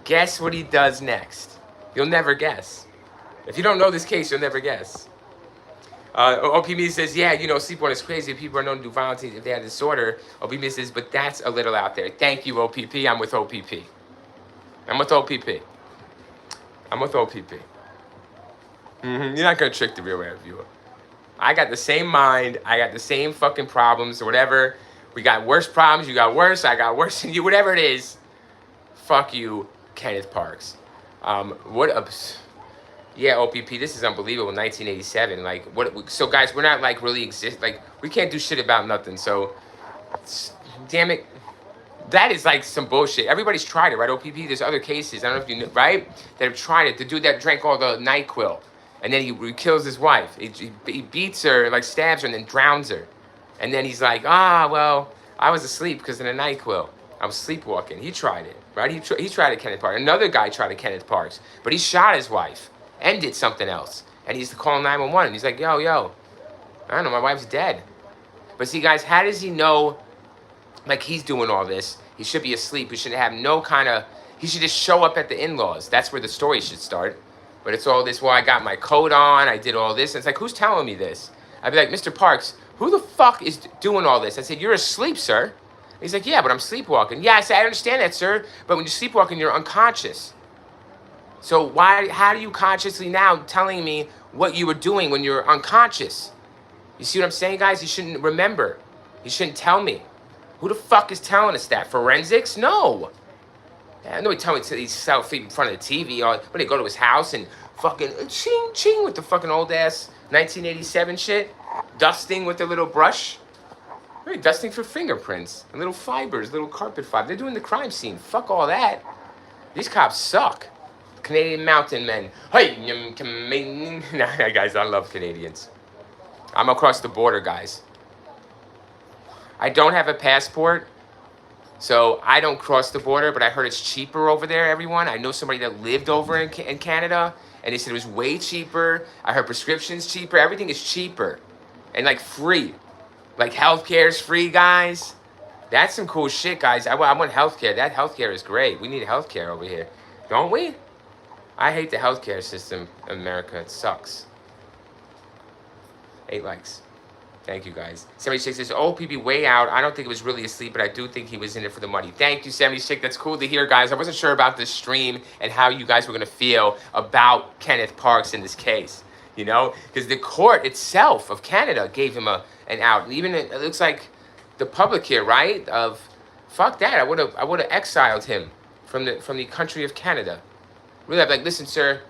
guess what he does next? You'll never guess. If you don't know this case, you'll never guess. OPB says, yeah, you know, sleepwalking is crazy. People are known to do violence if they have disorder. OPP says, but that's a little out there. Thank you, OPP. I'm with OPP. I'm with OPP. I'm with OPP. You're not going to trick the real viewer. I got the same mind. I got the same fucking problems or whatever. We got worse problems. You got worse. I got worse than you. Whatever it is. Fuck you, Kenneth Parks. Yeah, OPP, this is unbelievable. 1987. Like, what? So, guys, we're not like really like we can't do shit about nothing. So, damn it, that is like some bullshit. Everybody's tried it, right? OPP. There's other cases. I don't know if you know, right? That have tried it. The dude that drank all the NyQuil, and then he kills his wife. He beats her, like stabs her, and then drowns her. And then he's like, well, I was asleep because of the NyQuil. I was sleepwalking. He tried it, right? He tried it, Kenneth Parks. Another guy tried it, Kenneth Parks, but he shot his wife and did something else. And he's calling 911. And he's like, yo, I don't know, my wife's dead. But see, guys, how does he know, like, he's doing all this? He should be asleep. He should have no kind of, he should just show up at the in-laws. That's where the story should start. But it's all this, well, I got my coat on, I did all this. And it's like, who's telling me this? I'd be like, Mr. Parks, who the fuck is doing all this? I said, you're asleep, sir. He's like, yeah, but I'm sleepwalking. Yeah, I said, I understand that, sir. But when you're sleepwalking, you're unconscious. So how do you consciously now telling me what you were doing when you're unconscious? You see what I'm saying, guys? You shouldn't remember. You shouldn't tell me. Who the fuck is telling us that? Forensics? No. Yeah, nobody tell me he's selfie in front of the TV or when they go to his house and fucking ching ching with the fucking old ass 1987 shit. Dusting with the little brush. Really dusting for fingerprints and little fibers, little carpet fibers. They're doing the crime scene. Fuck all that. These cops suck. Canadian mountain men. Hey, nah, guys, I love Canadians. I'm across the border, guys. I don't have a passport, so I don't cross the border, but I heard it's cheaper over there, everyone. I know somebody that lived over in Canada, and they said it was way cheaper. I heard prescriptions cheaper. Everything is cheaper and, like, free. Like, healthcare is free, guys. That's some cool shit, guys. I want healthcare. That healthcare is great. We need healthcare over here. Don't we? I hate the healthcare system in America. It sucks. 8 likes. Thank you, guys. 76 says, OPP way out. I don't think it was really asleep, but I do think he was in it for the money. Thank you, 76. That's cool to hear, guys. I wasn't sure about this stream and how you guys were going to feel about Kenneth Parks in this case. You know? Because the court itself of Canada gave him an out. And even it looks like the public here, right? Of, fuck that. I would have exiled him from the country of Canada. Really, I'd be like, listen, sir,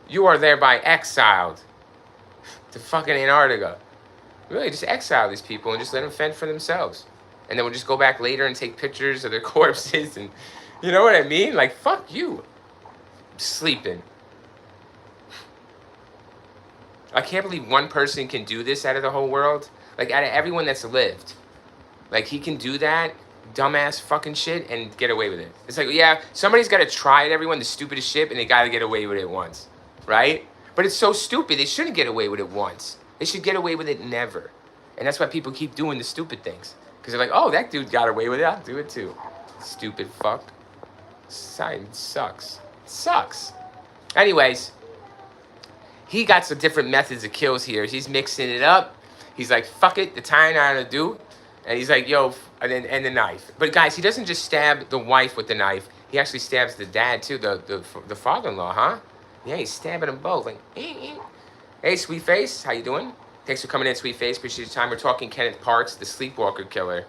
you are thereby exiled to fucking Antarctica. Really, just exile these people and just let them fend for themselves. And then we'll just go back later and take pictures of their corpses and, you know what I mean? Like, fuck you. I'm sleeping. I can't believe one person can do this out of the whole world. Like, out of everyone that's lived. Like, he can do that dumbass fucking shit and get away with it. It's like, yeah, somebody's got to try it, everyone, the stupidest shit, and they got to get away with it once. Right? But it's so stupid. They shouldn't get away with it once. They should get away with it never. And that's why people keep doing the stupid things. Because they're like, oh, that dude got away with it. I'll do it too. Stupid fuck. It sucks. It sucks. Anyways, he got some different methods of kills here. He's mixing it up. He's like, fuck it, the tying I ought to do. And he's like, yo, and the knife. But guys, he doesn't just stab the wife with the knife. He actually stabs the dad too, the father-in-law, huh? Yeah, he's stabbing them both. Like, Hey, Sweet Face, how you doing? Thanks for coming in, Sweet Face. Appreciate your time. We're talking Kenneth Parks, the Sleepwalker killer.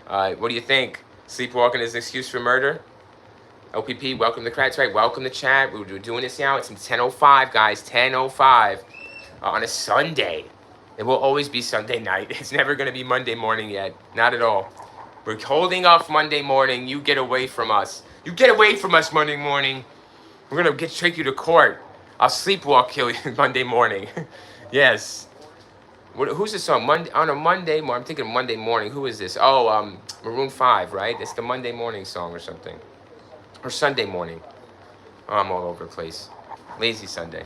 What do you think? Sleepwalking is an excuse for murder? OPP, welcome to the crowd. That's right, welcome to chat. We're doing this now. It's 10:05, guys. 10:05 on a Sunday. It will always be Sunday night. It's never going to be Monday morning yet. Not at all. We're holding off Monday morning. You get away from us. You get away from us Monday morning. We're going to take you to court. I'll sleepwalk kill you Monday morning. Yes. Who's this song? On a Monday morning. I'm thinking Monday morning. Who is this? Oh, Maroon 5, right? It's the Monday morning song or something. Or Sunday morning. Oh, I'm all over the place. Lazy Sunday.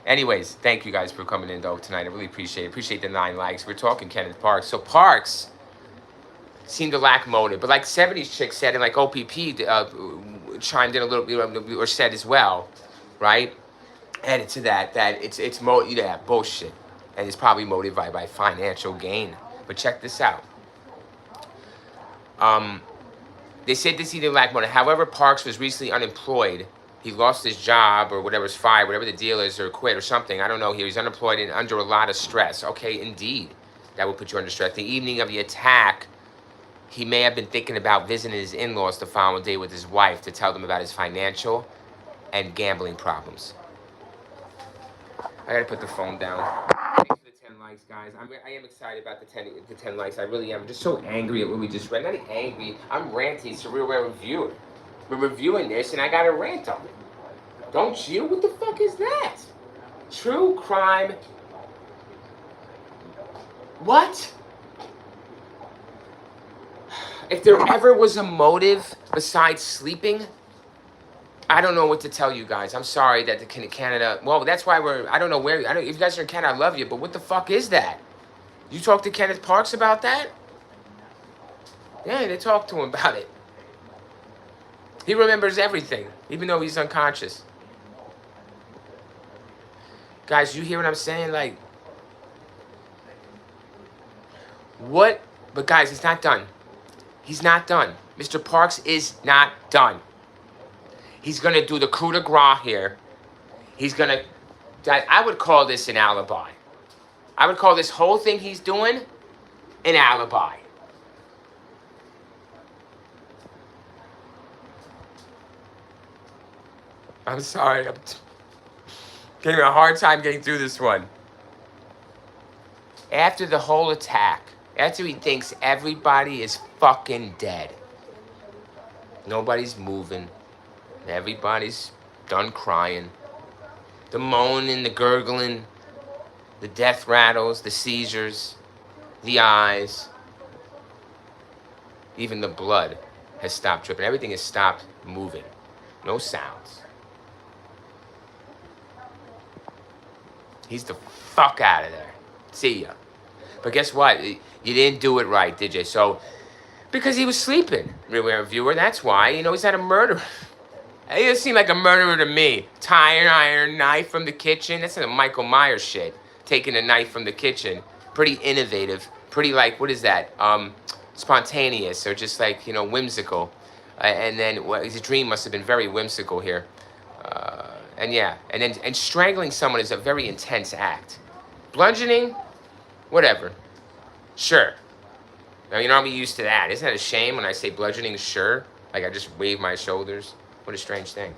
Anyways, thank you guys for coming in though tonight. I really appreciate it. Appreciate the 9 likes. We're talking Kenneth Parks. So Parks seemed to lack motive, but like 70s chick said, and like OPP chimed in a little bit or said as well, right? Added to that bullshit, and it's probably motivated by financial gain. But check this out. They said this either lack motive. However, Parks was recently unemployed. He lost his job or whatever's fired, whatever the deal is, or quit or something. I don't know. He was unemployed and under a lot of stress. Okay, indeed, that would put you under stress. The evening of the attack, he may have been thinking about visiting his in-laws the following day with his wife to tell them about his financial and gambling problems. I gotta put the phone down. Thanks for the 10 likes, guys. I am excited about the 10 likes. I really am. I'm just so angry at what we just read. Not angry. I'm ranty. So we're reviewing. We're reviewing this, and I got a rant on it. Don't you? What the fuck is that? True crime. What? If there ever was a motive besides sleeping, I don't know what to tell you guys. I'm sorry that Canada. Well, that's why I don't know where. If you guys are in Canada, I love you. But what the fuck is that? You talked to Kenneth Parks about that? Yeah, they talked to him about it. He remembers everything, even though he's unconscious. Guys, you hear what I'm saying? Like, what? But guys, he's not done. He's not done. Mr. Parks is not done. He's going to do the coup de grace here. He's going to... I would call this an alibi. I would call this whole thing he's doing an alibi. I'm sorry. I'm getting a hard time getting through this one. After the whole attack, after he thinks everybody is fucking dead, nobody's moving, everybody's done crying, the moaning, the gurgling, the death rattles, the seizures, the eyes, even the blood has stopped dripping. Everything has stopped moving. No sounds. He's the fuck out of there. See ya. But guess what? You didn't do it right, did you? So, because he was sleeping, viewer, that's why. You know, he's not a murderer. He doesn't seem like a murderer to me. Tire iron knife from the kitchen. That's some Michael Myers shit. Taking a knife from the kitchen. Pretty innovative. Pretty like, what is that? Spontaneous or just like, you know, whimsical. And then his dream must have been very whimsical here. And yeah, and strangling someone is a very intense act. Bludgeoning, whatever. Sure. Now, you know, I'm used to that. Isn't that a shame when I say bludgeoning? Sure. Like I just wave my shoulders. What a strange thing.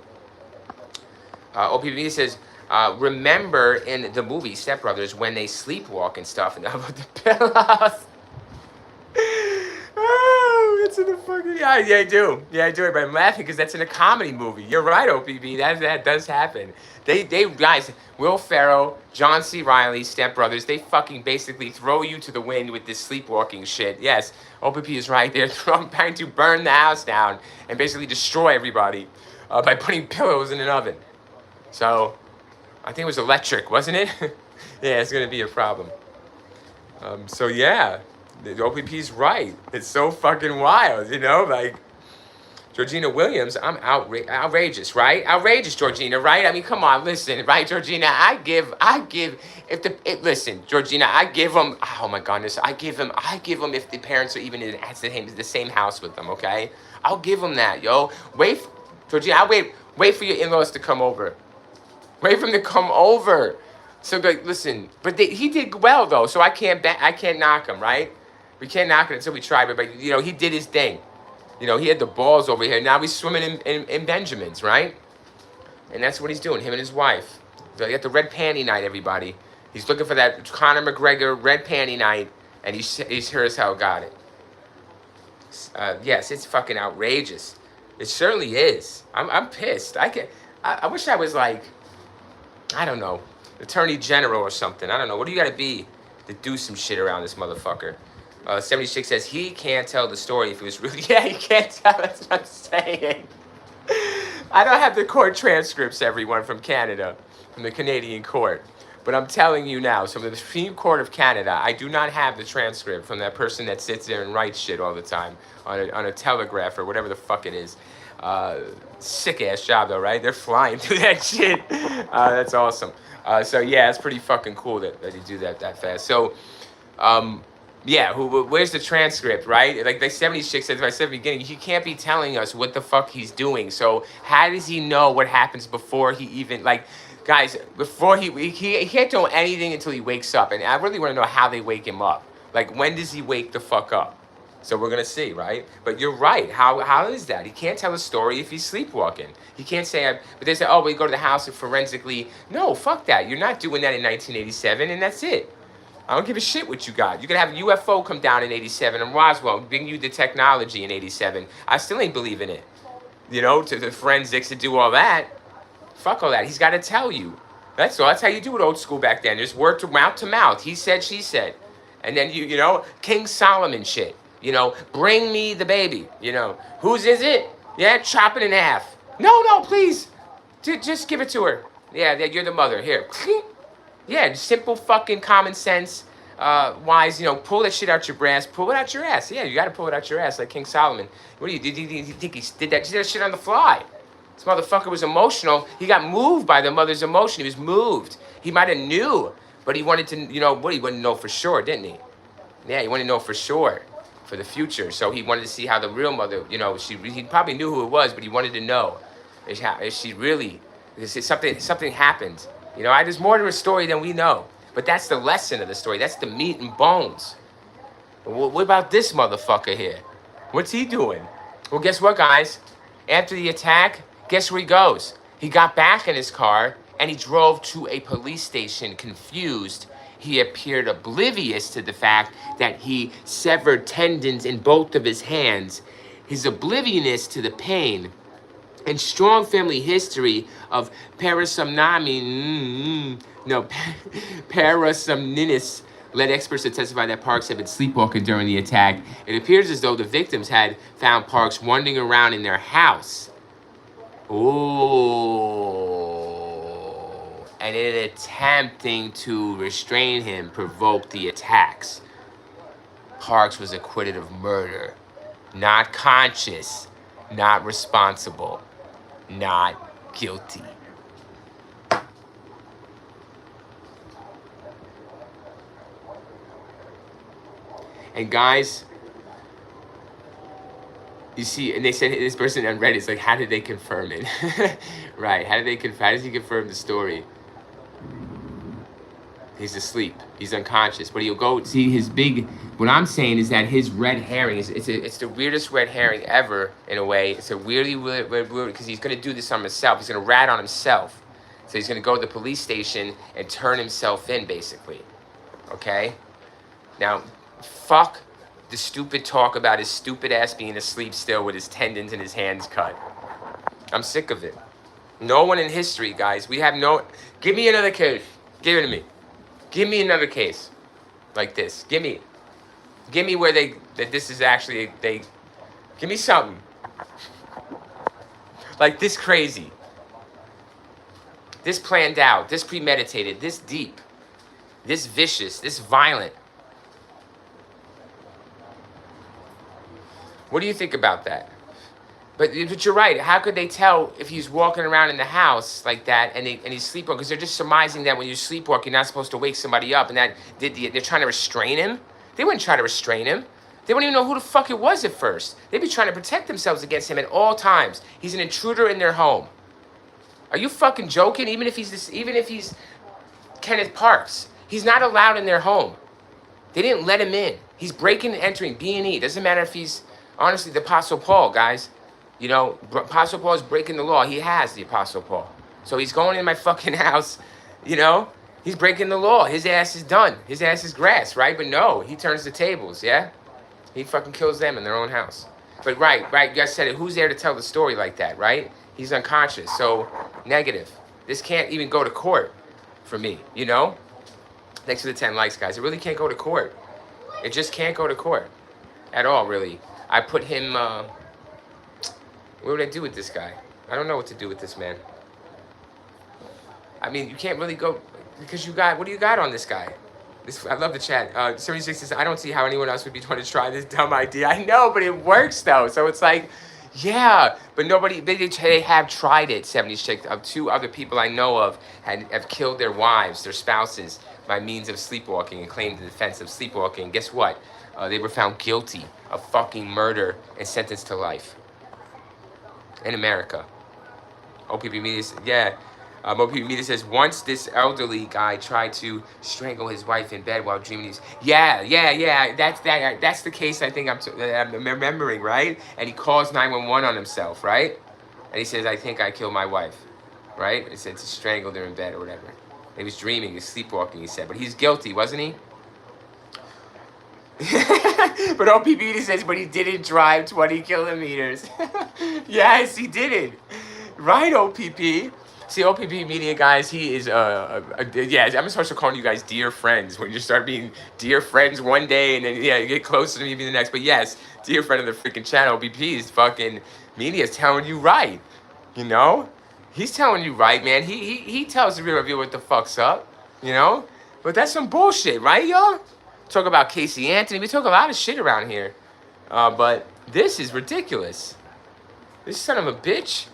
OPV says, remember in the movie Step Brothers when they sleepwalk and stuff and about the pillows. Oh, it's in the fucking... Yeah, I do. Yeah, I do. But I'm laughing because that's in a comedy movie. You're right, OPB. That does happen. They guys, Will Ferrell, John C. Reilly, Step Brothers, they fucking basically throw you to the wind with this sleepwalking shit. Yes, OPP is right. They're trying to burn the house down and basically destroy everybody by putting pillows in an oven. So, I think it was electric, wasn't it? Yeah, it's going to be a problem. So, yeah. The OPP's right. It's so fucking wild, you know? Like, Georgina Williams, I'm outrageous, right? Outrageous, Georgina, right? I mean, come on, listen, right, Georgina? Listen, Georgina, I give them, oh my goodness, I give them if the parents are even in the same house with them, okay? I'll give them that, yo. Georgina, I'll wait for your in-laws to come over. Wait for him to come over. So like, listen, but he did well though, so I can't knock him, right? We can't knock it until we try, but you know, he did his thing. You know, he had the balls over here. Now he's swimming in Benjamins, right? And that's what he's doing, him and his wife. So he got the red panty night, everybody. He's looking for that Conor McGregor red panty night, and he's sure as hell got it. Yes, it's fucking outrageous. It certainly is. I'm pissed. I wish I was like, I don't know, Attorney General or something. I don't know. What do you got to be to do some shit around this motherfucker? 76 says he can't tell the story if it was really. Yeah, he can't tell. That's what I'm saying. I don't have the court transcripts, everyone, from Canada, from the Canadian court. But I'm telling you now, so from the Supreme Court of Canada, I do not have the transcript from that person that sits there and writes shit all the time on a telegraph or whatever the fuck it is. Sick ass job though, right? They're flying through that shit. That's awesome. So yeah, it's pretty fucking cool that you do that fast. So, yeah, where's the transcript, right? Like the 76 says, I said at the beginning, he can't be telling us what the fuck he's doing. So how does he know what happens before he even, like, guys, before he can't do anything until he wakes up. And I really want to know how they wake him up. Like, when does he wake the fuck up? So we're going to see, right? But you're right. How is that? He can't tell a story if he's sleepwalking. He can't say, but they say, oh, we go to the house and forensically. No, fuck that. You're not doing that in 1987, and that's it. I don't give a shit what you got. You could have a UFO come down in 87 and Roswell bring you the technology in 87. I still ain't believing it. You know, to the forensics to do all that. Fuck all that. He's got to tell you. That's all. That's how you do it old school back then. Just word to mouth. He said, she said. And then, you know, King Solomon shit. You know, bring me the baby. You know, whose is it? Yeah, chop it in half. No, please. Just give it to her. Yeah, you're the mother. Here. Yeah, simple fucking common sense wise, you know, pull that shit out your ass. Pull it out your ass. Yeah, you got to pull it out your ass like King Solomon. What do you think he did that shit on the fly? This motherfucker was emotional. He got moved by the mother's emotion. He was moved. He might have knew, but he wanted to, you know, he wanted to know for sure, didn't he? Yeah, he wanted to know for sure for the future. So he wanted to see how the real mother, you know, he probably knew who it was, but he wanted to know is she really, something happened. You know, there's more to a story than we know. But that's the lesson of the story. That's the meat and bones. What about this motherfucker here? What's he doing? Well, guess what, guys? After the attack, guess where he goes? He got back in his car, and he drove to a police station confused. He appeared oblivious to the fact that he severed tendons in both of his hands. His obliviousness to the pain and strong family history of parasomninus led experts to testify that Parks had been sleepwalking during the attack. It appears as though the victims had found Parks wandering around in their house. Oh, and in attempting to restrain him, provoked the attacks. Parks was acquitted of murder, not conscious, not responsible, not guilty. And guys, you see, and they said this person on Reddit is like, how did they confirm it? Right? How does he confirm the story? He's asleep. He's unconscious. But he'll go see his big. What I'm saying is that his red herring it's the weirdest red herring ever in a way. It's a weirdly weird because he's gonna do this on himself. He's gonna rat on himself. So he's gonna go to the police station and turn himself in, basically. Okay. Now, fuck the stupid talk about his stupid ass being asleep still with his tendons and his hands cut. I'm sick of it. No one in history, guys. We have no. Give me another case. Give it to me. Give me another case like this. Give me where this is actually, give me something. Like this crazy. This planned out, this premeditated, this deep, this vicious, this violent. What do you think about that? But you're right. How could they tell if he's walking around in the house like that and he's sleepwalking? Because they're just surmising that when you sleepwalk, you're not supposed to wake somebody up, and that they're trying to restrain him. They wouldn't try to restrain him. They wouldn't even know who the fuck it was at first. They'd be trying to protect themselves against him at all times. He's an intruder in their home. Are you fucking joking? Even if he's Kenneth Parks, he's not allowed in their home. They didn't let him in. He's breaking and entering B&E. Doesn't matter if he's, honestly, the Apostle Paul, guys. You know, Apostle Paul is breaking the law. He has the Apostle Paul. So he's going in my fucking house, you know. He's breaking the law. His ass is done. His ass is grass, right? But no, he turns the tables, yeah? He fucking kills them in their own house. But right, you guys said it. Who's there to tell the story like that, right? He's unconscious, so negative. This can't even go to court for me, you know? Thanks for the 10 likes, guys. It really can't go to court. It just can't go to court at all, really. I put him, what would I do with this guy? I don't know what to do with this man. I mean, you can't really go, because you got, what do you got on this guy? I love the chat. 76 says, I don't see how anyone else would be trying to try this dumb idea. I know, but it works, though. So it's like, yeah, but nobody, they have tried it, 70s chick. 2 other people I know of have killed their wives, their spouses, by means of sleepwalking and claimed the defense of sleepwalking. Guess what? They were found guilty of fucking murder and sentenced to life. In America. OPP Media, yeah. OPP Media says, once this elderly guy tried to strangle his wife in bed while dreaming he's... Yeah. That's the case I think I'm remembering, right? And he calls 911 on himself, right? And he says, I think I killed my wife, right? He said he strangled her in bed or whatever. He was dreaming, he was sleepwalking, he said. But he's guilty, wasn't he? But OPP Media says, but he didn't drive 20 kilometers. Yes, he didn't. Right, OPP? See, OPP Media, guys, he is, yeah, I'm supposed to call you guys dear friends when you start being dear friends one day and then, yeah, you get closer to me the next. But yes, dear friend of the freaking channel, OPP is fucking, Media is telling you right, you know? He's telling you right, man. He tells the real review what the fuck's up, you know? But that's some bullshit, right, y'all? Talk about Casey Anthony. We talk a lot of shit around here. But this is ridiculous. This son of a bitch.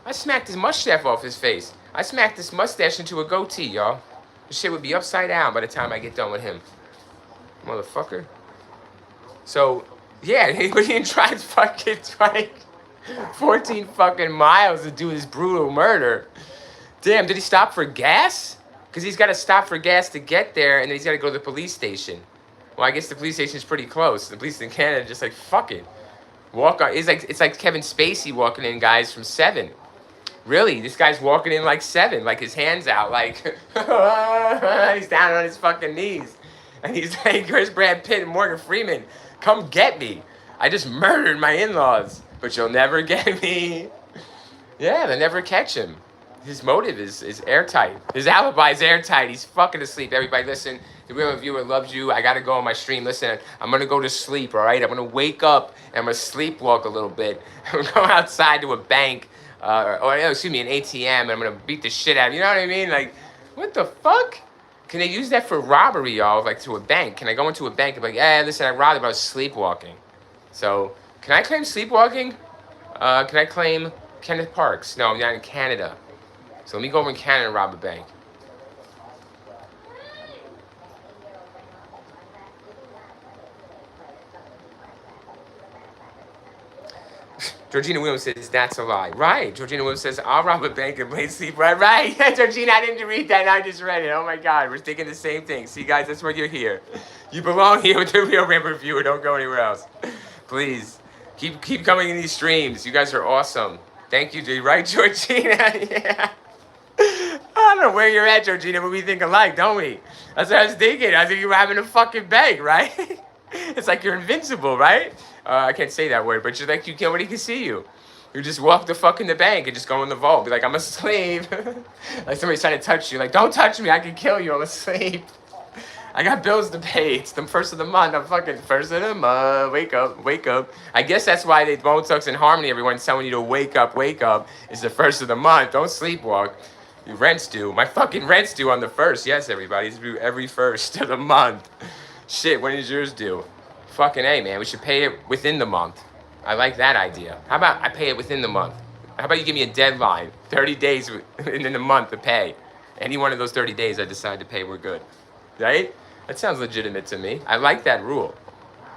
I smacked his mustache off his face. I smacked this mustache into a goatee, y'all. This shit would be upside down by the time I get done with him. Motherfucker. So, yeah, he didn't try fucking 14 fucking miles to do this brutal murder. Damn, did he stop for gas? Because he's got to stop for gas to get there, and then he's got to go to the police station. Well, I guess the police station is pretty close. The police in Canada just like, fuck it. Walk on. It's like Kevin Spacey walking in, guys, from 7. Really, this guy's walking in like 7, like his hands out, like he's down on his fucking knees. And he's like, where's Brad Pitt and Morgan Freeman? Come get me. I just murdered my in-laws, but you'll never get me. Yeah, they'll never catch him. His motive is airtight. His alibi is airtight. He's fucking asleep. Everybody, listen. The real viewer loves you. I got to go on my stream. Listen, I'm going to go to sleep, all right? I'm going to wake up and I'm going to sleepwalk a little bit. I'm going to go outside to a bank, excuse me, an ATM, and I'm going to beat the shit out of you. You know what I mean? Like, what the fuck? Can they use that for robbery, y'all? Like, to a bank? Can I go into a bank and be like, yeah, listen, I robbed him. I was sleepwalking. So, can I claim sleepwalking? Can I claim Kenneth Parks? No, I'm not in Canada. So let me go over in Canada and rob a bank. Georgina Williams says, that's a lie. Right. Georgina Williams says, I'll rob a bank and play sleep. Right. Georgina, I didn't read that. I just read it. Oh, my God. We're thinking the same thing. See, guys, that's why you're here. You belong here with the Real Ramp Reviewer. Don't go anywhere else. Please. Keep coming in these streams. You guys are awesome. Thank you, G. Right, Georgina? Yeah. I don't know where you're at, Georgina, but we think alike, don't we? That's what I was thinking. I think you were having a fucking bank, right? It's like you're invincible, right? I can't say that word, but you're like, nobody can see you. You just walk the fuck in the bank and just go in the vault. Be like, I'm asleep. Like somebody's trying to touch you. Like, don't touch me. I can kill you. I'm asleep. I got bills to pay. It's the first of the month. I'm fucking first of the month. Wake up, wake up. I guess that's why they Bone Thugs and Harmony, everyone's telling you to wake up, wake up. It's the first of the month. Don't sleepwalk. Your rent's due. My fucking rent's due on the 1st. Yes, everybody. It's due every 1st of the month. Shit, when is yours due? Fucking A, man. We should pay it within the month. I like that idea. How about I pay it within the month? How about you give me a deadline? 30 days in the month to pay. Any one of those 30 days I decide to pay, we're good. Right? That sounds legitimate to me. I like that rule.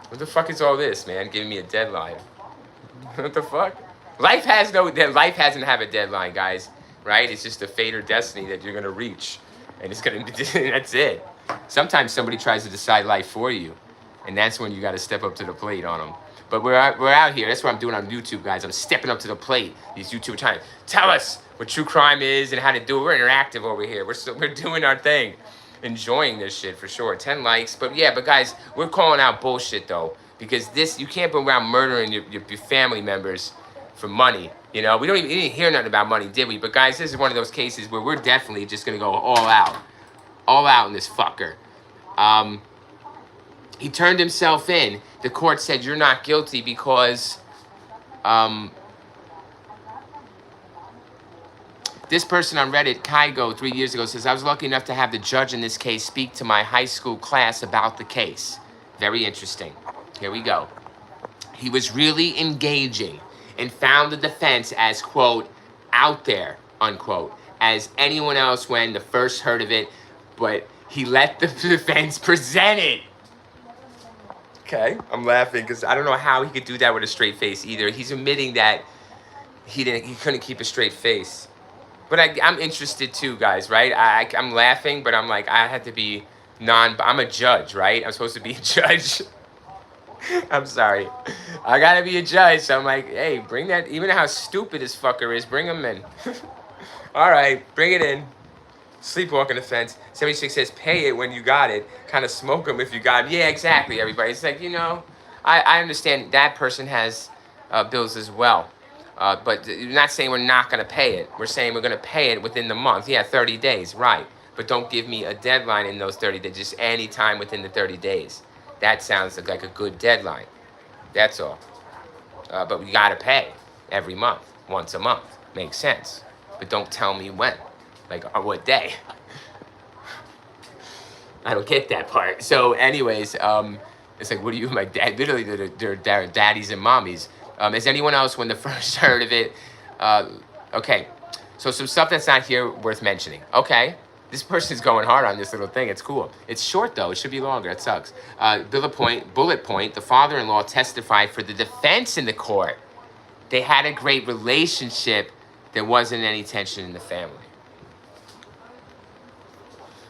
What the fuck is all this, man? Giving me a deadline. What the fuck? Life hasn't have a deadline, guys. right? It's just a fate or destiny that you're gonna reach, and it's gonna. That's it. Sometimes somebody tries to decide life for you, and that's when you got to step up to the plate on them. But we're out here. That's what I'm doing on YouTube, guys. I'm stepping up to the plate. These YouTubers trying to tell us what true crime is and how to do it. We're interactive over here. We're doing our thing, enjoying this shit for sure. 10 likes, but yeah, but guys, we're calling out bullshit though, because this you can't go around murdering your family members for money. You know, we didn't hear nothing about money, did we? But guys, this is one of those cases where we're definitely just gonna go all out in this fucker. He turned himself in. The court said you're not guilty because this person on Reddit, Kygo, 3 years ago says, I was lucky enough to have the judge in this case speak to my high school class about the case. Very interesting. Here we go. He was really engaging and found the defense as, quote, out there, unquote, as anyone else when the first heard of it, but he let the defense present it. Okay, I'm laughing because I don't know how he could do that with a straight face either. He's admitting that he couldn't keep a straight face. But I'm interested too, guys, right? I'm laughing, but I'm like, I had to be I'm a judge, right? I'm supposed to be a judge. I'm sorry. I gotta be a judge, so I'm like, hey, bring that, even how stupid this fucker is, bring him in. All right, bring it in. Sleepwalking offense. 76 says, pay it when you got it. Kind of smoke them if you got it. Yeah, exactly, everybody. It's like, you know, I understand that person has bills as well. But you're not saying we're not going to pay it. We're saying we're going to pay it within the month. Yeah, 30 days, right. But don't give me a deadline in those 30 days. Just any time within the 30 days. That sounds like a good deadline. That's all. But we got to pay every month, once a month. Makes sense. But don't tell me when. Like, on what day? I don't get that part. So anyways, it's like, what are you, my dad? Literally, they're daddies and mommies. Is anyone else, when the first heard of it? Okay, so some stuff that's not here worth mentioning. Okay, this person's going hard on this little thing. It's cool. It's short, though. It should be longer. It sucks. Bullet point, the father-in-law testified for the defense in the court. They had a great relationship. There wasn't any tension in the family.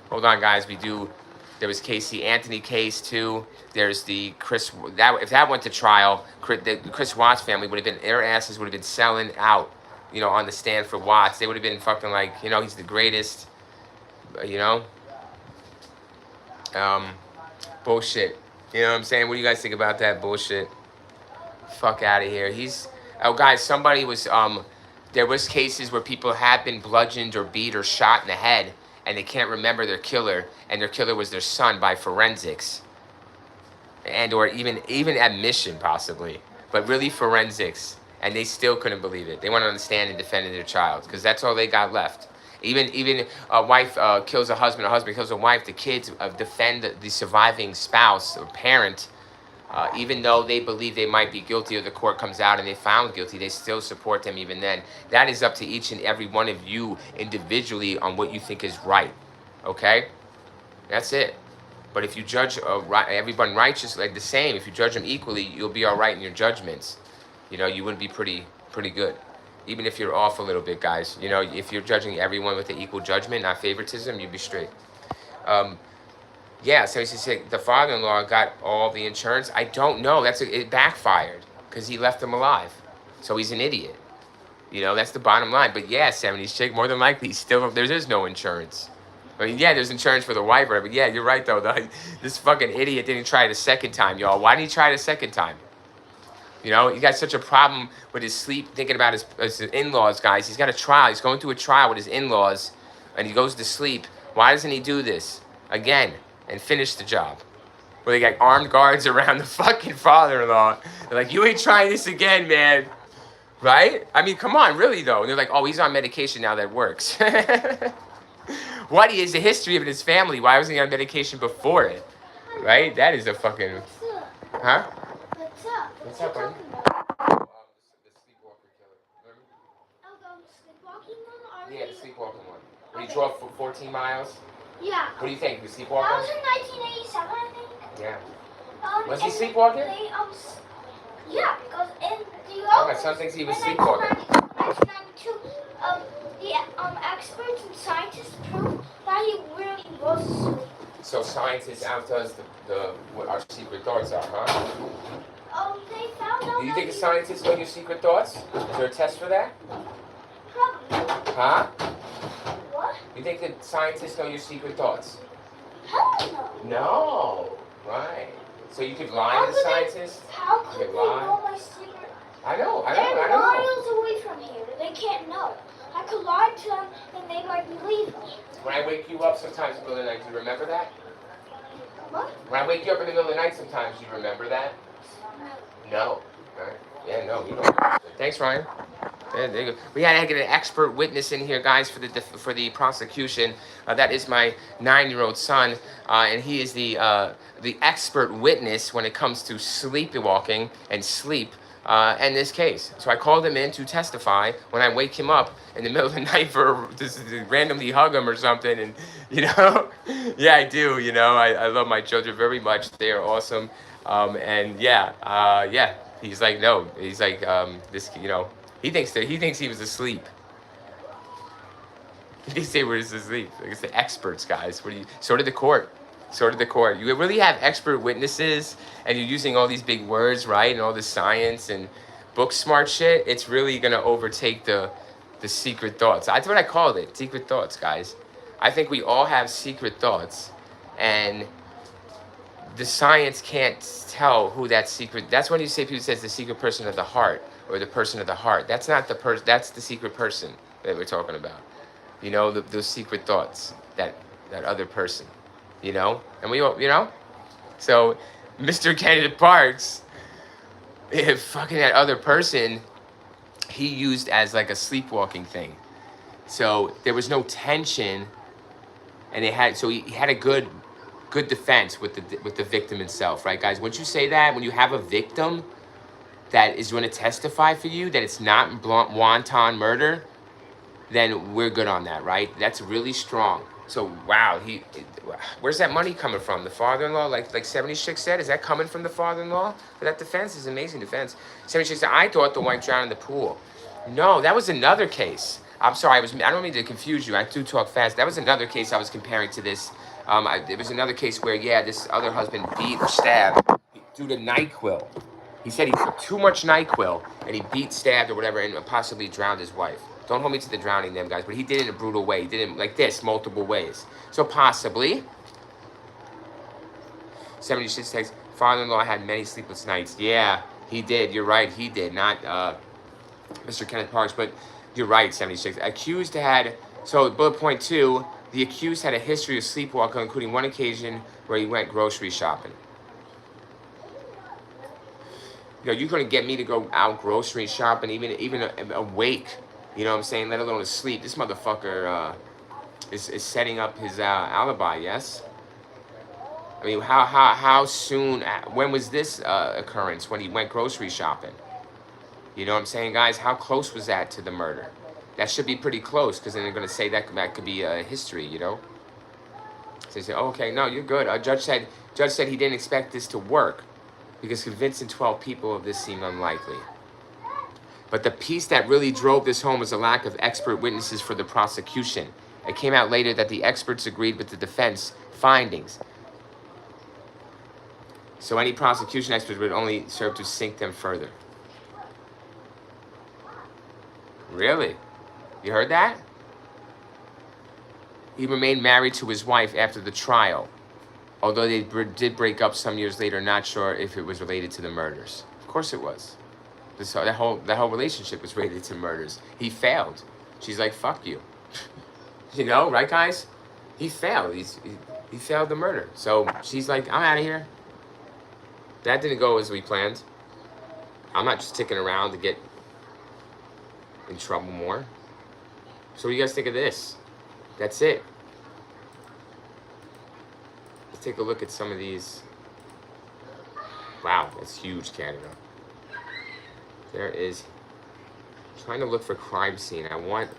Hold on, guys. There was Casey Anthony case, too. There's the if that went to trial, the Chris Watts family would have been, their asses would have been selling out, you know, on the stand for Watts. They would have been fucking like, you know, he's the greatest, you know? Bullshit. You know what I'm saying? What do you guys think about that bullshit? Fuck out of here. Oh, guys, somebody was, there was cases where people had been bludgeoned or beat or shot in the head, and they can't remember their killer, and their killer was their son by forensics, and or even admission possibly, but really forensics, and they still couldn't believe it. They went on the stand and defended their child because that's all they got left. Even a wife kills a husband kills a wife. The kids defend the surviving spouse or parent, even though they believe they might be guilty, or the court comes out and they found guilty. They still support them even then. That is up to each and every one of you individually on what you think is right. Okay, that's it. But if you judge everyone righteous like the same, if you judge them equally, you'll be all right in your judgments. You know, you wouldn't be pretty good. Even if you're off a little bit, guys. You know, if you're judging everyone with an equal judgment, not favoritism, you'd be straight. Yeah, so he said the father-in-law got all the insurance. I don't know. It backfired because he left him alive. So he's an idiot. You know, that's the bottom line. But yeah, 70s chick, more than likely, there is no insurance. I mean, yeah, there's insurance for the wife, but yeah, you're right, though. This fucking idiot didn't try it a second time, y'all. Why didn't he try it a second time? You know, he got such a problem with his sleep, thinking about his in-laws, guys. He's got a trial. He's going through a trial with his in-laws, and he goes to sleep. Why doesn't he do this again and finish the job? Where they got armed guards around the fucking father-in-law. They're like, you ain't trying this again, man. Right? I mean, come on, really, though. And they're like, oh, he's on medication now that works. What is the history of his family? Why wasn't he on medication before it? Right? That is a fucking... Huh? What's up? What's up, buddy? The Sleepwalker killer. Remember? Oh, the sleepwalking one? Yeah, the Sleepwalking one. Where he drove for 14 miles? Yeah. What do you think? The That Sleepwalker? was in 1987, I think. Yeah. Was he sleepwalking? Yeah, because in the Oh, my son thinks he was sleepwalking. 1992, experts and scientists prove that he really was asleep. So scientists outdoes the what our secret thoughts are, huh? They found out. Do you think the scientists know your secret thoughts? Is there a test for that? Probably. Huh? What? You think that scientists know your secret thoughts? Hell no. No. Right. So you could lie to the scientists? How could they know my secret? I know. They're miles away from here. They can't know. I could lie to them and they might believe me. When I wake you up sometimes in the middle of the night, do you remember that? What? When I wake you up in the middle of the night sometimes, do you remember that? No. Right. Yeah, no, you don't. Thanks, Ryan. Yeah, there you go. We had to get an expert witness in here, guys, for the prosecution. That is my 9-year-old son, and he is the expert witness when it comes to sleepwalking and sleep in this case. So I called him in to testify when I wake him up in the middle of the night for just to randomly hug him or something, and yeah, I do. I love my children very much. They are awesome, and yeah. He's like, no. He's like, this. He thinks he was asleep. He thinks they were asleep. Like it's the experts, guys. So did the court. So did the court. You really have expert witnesses, and you're using all these big words, right? And all this science and book smart shit. It's really gonna overtake the secret thoughts. That's what I called it. Secret thoughts, guys. I think we all have secret thoughts, and the science can't tell who that secret. That's when people says the secret person of the heart or the person of the heart. That's not the person. That's the secret person that we're talking about. Those secret thoughts. That other person. And we all. So, Mr. Kenneth Parks, if fucking that other person, he used as like a sleepwalking thing. So there was no tension, and he had a good defense with the victim itself, right, guys? Once you say that, when you have a victim that is going to testify for you that it's not wanton murder, then we're good on that, right? That's really strong. So wow, where's that money coming from? The father-in-law, like 76 said, is that coming from the father-in-law? For that defense is amazing defense. 76 said, I thought the wife drowned in the pool. No, that was another case. I'm sorry, I don't mean to confuse you. I do talk fast. That was another case I was comparing to this. There was another case where, this other husband beat or stabbed due to NyQuil. He said he took too much NyQuil, and he beat, stabbed, or whatever, and possibly drowned his wife. Don't hold me to the drowning them, guys, but he did it in a brutal way. He did it like this, multiple ways. So possibly, 76 text, father-in-law had many sleepless nights. Yeah, he did. You're right, he did. Not Mr. Kenneth Parks, but you're right, 76. Accused had, so bullet point 2, the accused had a history of sleepwalking, including one occasion where he went grocery shopping. You're going to get me to go out grocery shopping, even awake, you know what I'm saying, let alone asleep. This motherfucker is setting up his alibi, yes? I mean, how soon, when was this occurrence, when he went grocery shopping? You know what I'm saying, guys? How close was that to the murder? That should be pretty close, because then they're going to say that could be history, So they say, oh, okay, no, you're good. Judge said he didn't expect this to work, because convincing 12 people of this seemed unlikely. But the piece that really drove this home was the lack of expert witnesses for the prosecution. It came out later that the experts agreed with the defense findings. So any prosecution experts would only serve to sink them further. Really? You heard that? He remained married to his wife after the trial, although they did break up some years later, not sure if it was related to the murders. Of course it was. That whole relationship was related to murders. He failed. She's like, fuck you. Right, guys? He failed. He failed the murder. So she's like, I'm out of here. That didn't go as we planned. I'm not just sticking around to get in trouble more. So what do you guys think of this? That's it. Let's take a look at some of these. Wow, that's huge, Canada. There is, I'm trying to look for crime scene. I want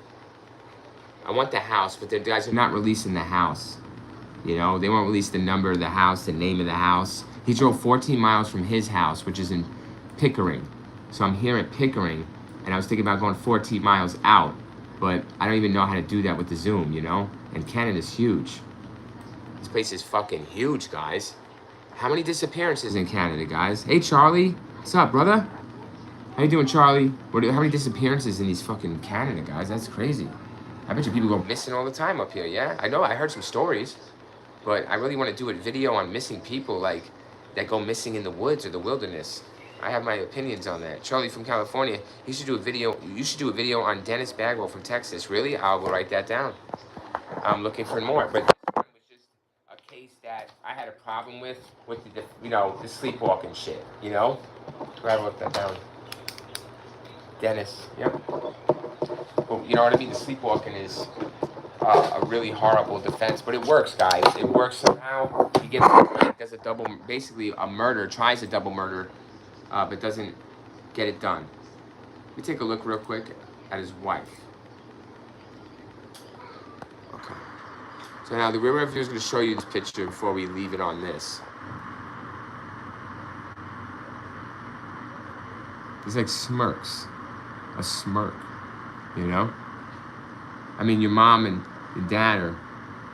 the house, but the guys are not releasing the house. They won't release the number of the house, the name of the house. He drove 14 miles from his house, which is in Pickering. So I'm here at Pickering, and I was thinking about going 14 miles out. but I don't even know how to do that with the Zoom, you know? And Canada's huge. This place is fucking huge, guys. How many disappearances in Canada, guys? Hey, Charlie. What's up, brother? How you doing, Charlie? How many disappearances in these fucking Canada, guys? That's crazy. I bet you people go missing all the time up here, yeah? I know, I heard some stories. But I really want to do a video on missing people, like, that go missing in the woods or the wilderness. I have my opinions on that. Charlie from California, you should do a video on Dennis Bagwell from Texas. Really? I'll go write that down. I'm looking for more. But this one was just a case that I had a problem with the you know, the sleepwalking shit, you know? I wrote that down. Dennis, yep. Well, you know what I mean? The sleepwalking is a really horrible defense, but it works, guys. It works somehow. He does a double, basically a murder, tries a double murder, but doesn't get it done. Let me take a look real quick at his wife. Okay. So now the real review is going to show you this picture before we leave it on this. He's like smirks. A smirk, you know? I mean, your mom and your dad are,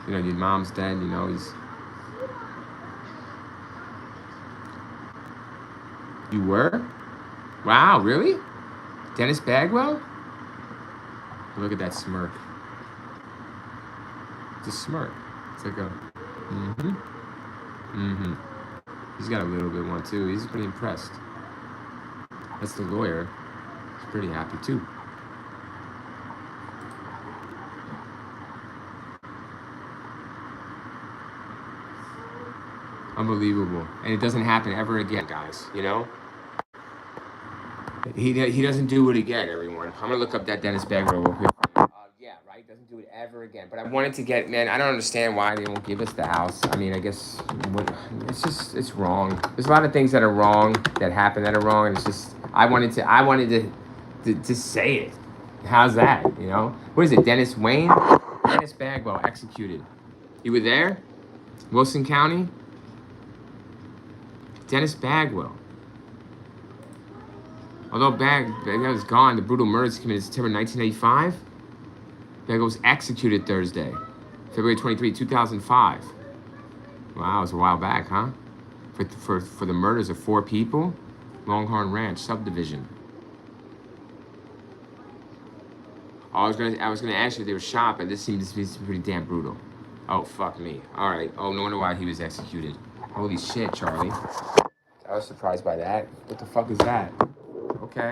you know, your mom's dead, you know, You were? Wow, really? Dennis Bagwell? Look at that smirk. It's a smirk. It's like a, He's got a little bit one too. He's pretty impressed. That's the lawyer. He's pretty happy too. Unbelievable. And it doesn't happen ever again, guys, you know? He doesn't do it again, everyone. I'm gonna look up that Dennis Bagwell real quick. Yeah, right? Doesn't do it ever again. But I wanted to get, man, I don't understand why they won't give us the house. I mean, I guess, it's wrong. There's a lot of things that are wrong, that happen that are wrong, and it's just, I wanted to say it. How's that, you know? What is it, Dennis Wayne? Dennis Bagwell, executed. You were there? Wilson County? Dennis Bagwell. Although Bagwell was gone, the brutal murders committed in September 1985. Bagwell was executed Thursday, February 23, 2005. Wow, it was a while back, huh? For the murders of 4 people, Longhorn Ranch subdivision. I was gonna ask you if they were shot, but this seems to be pretty damn brutal. Oh, fuck me. All right. Oh, no wonder why he was executed. Holy shit, Charlie. I was surprised by that. What the fuck is that? Okay.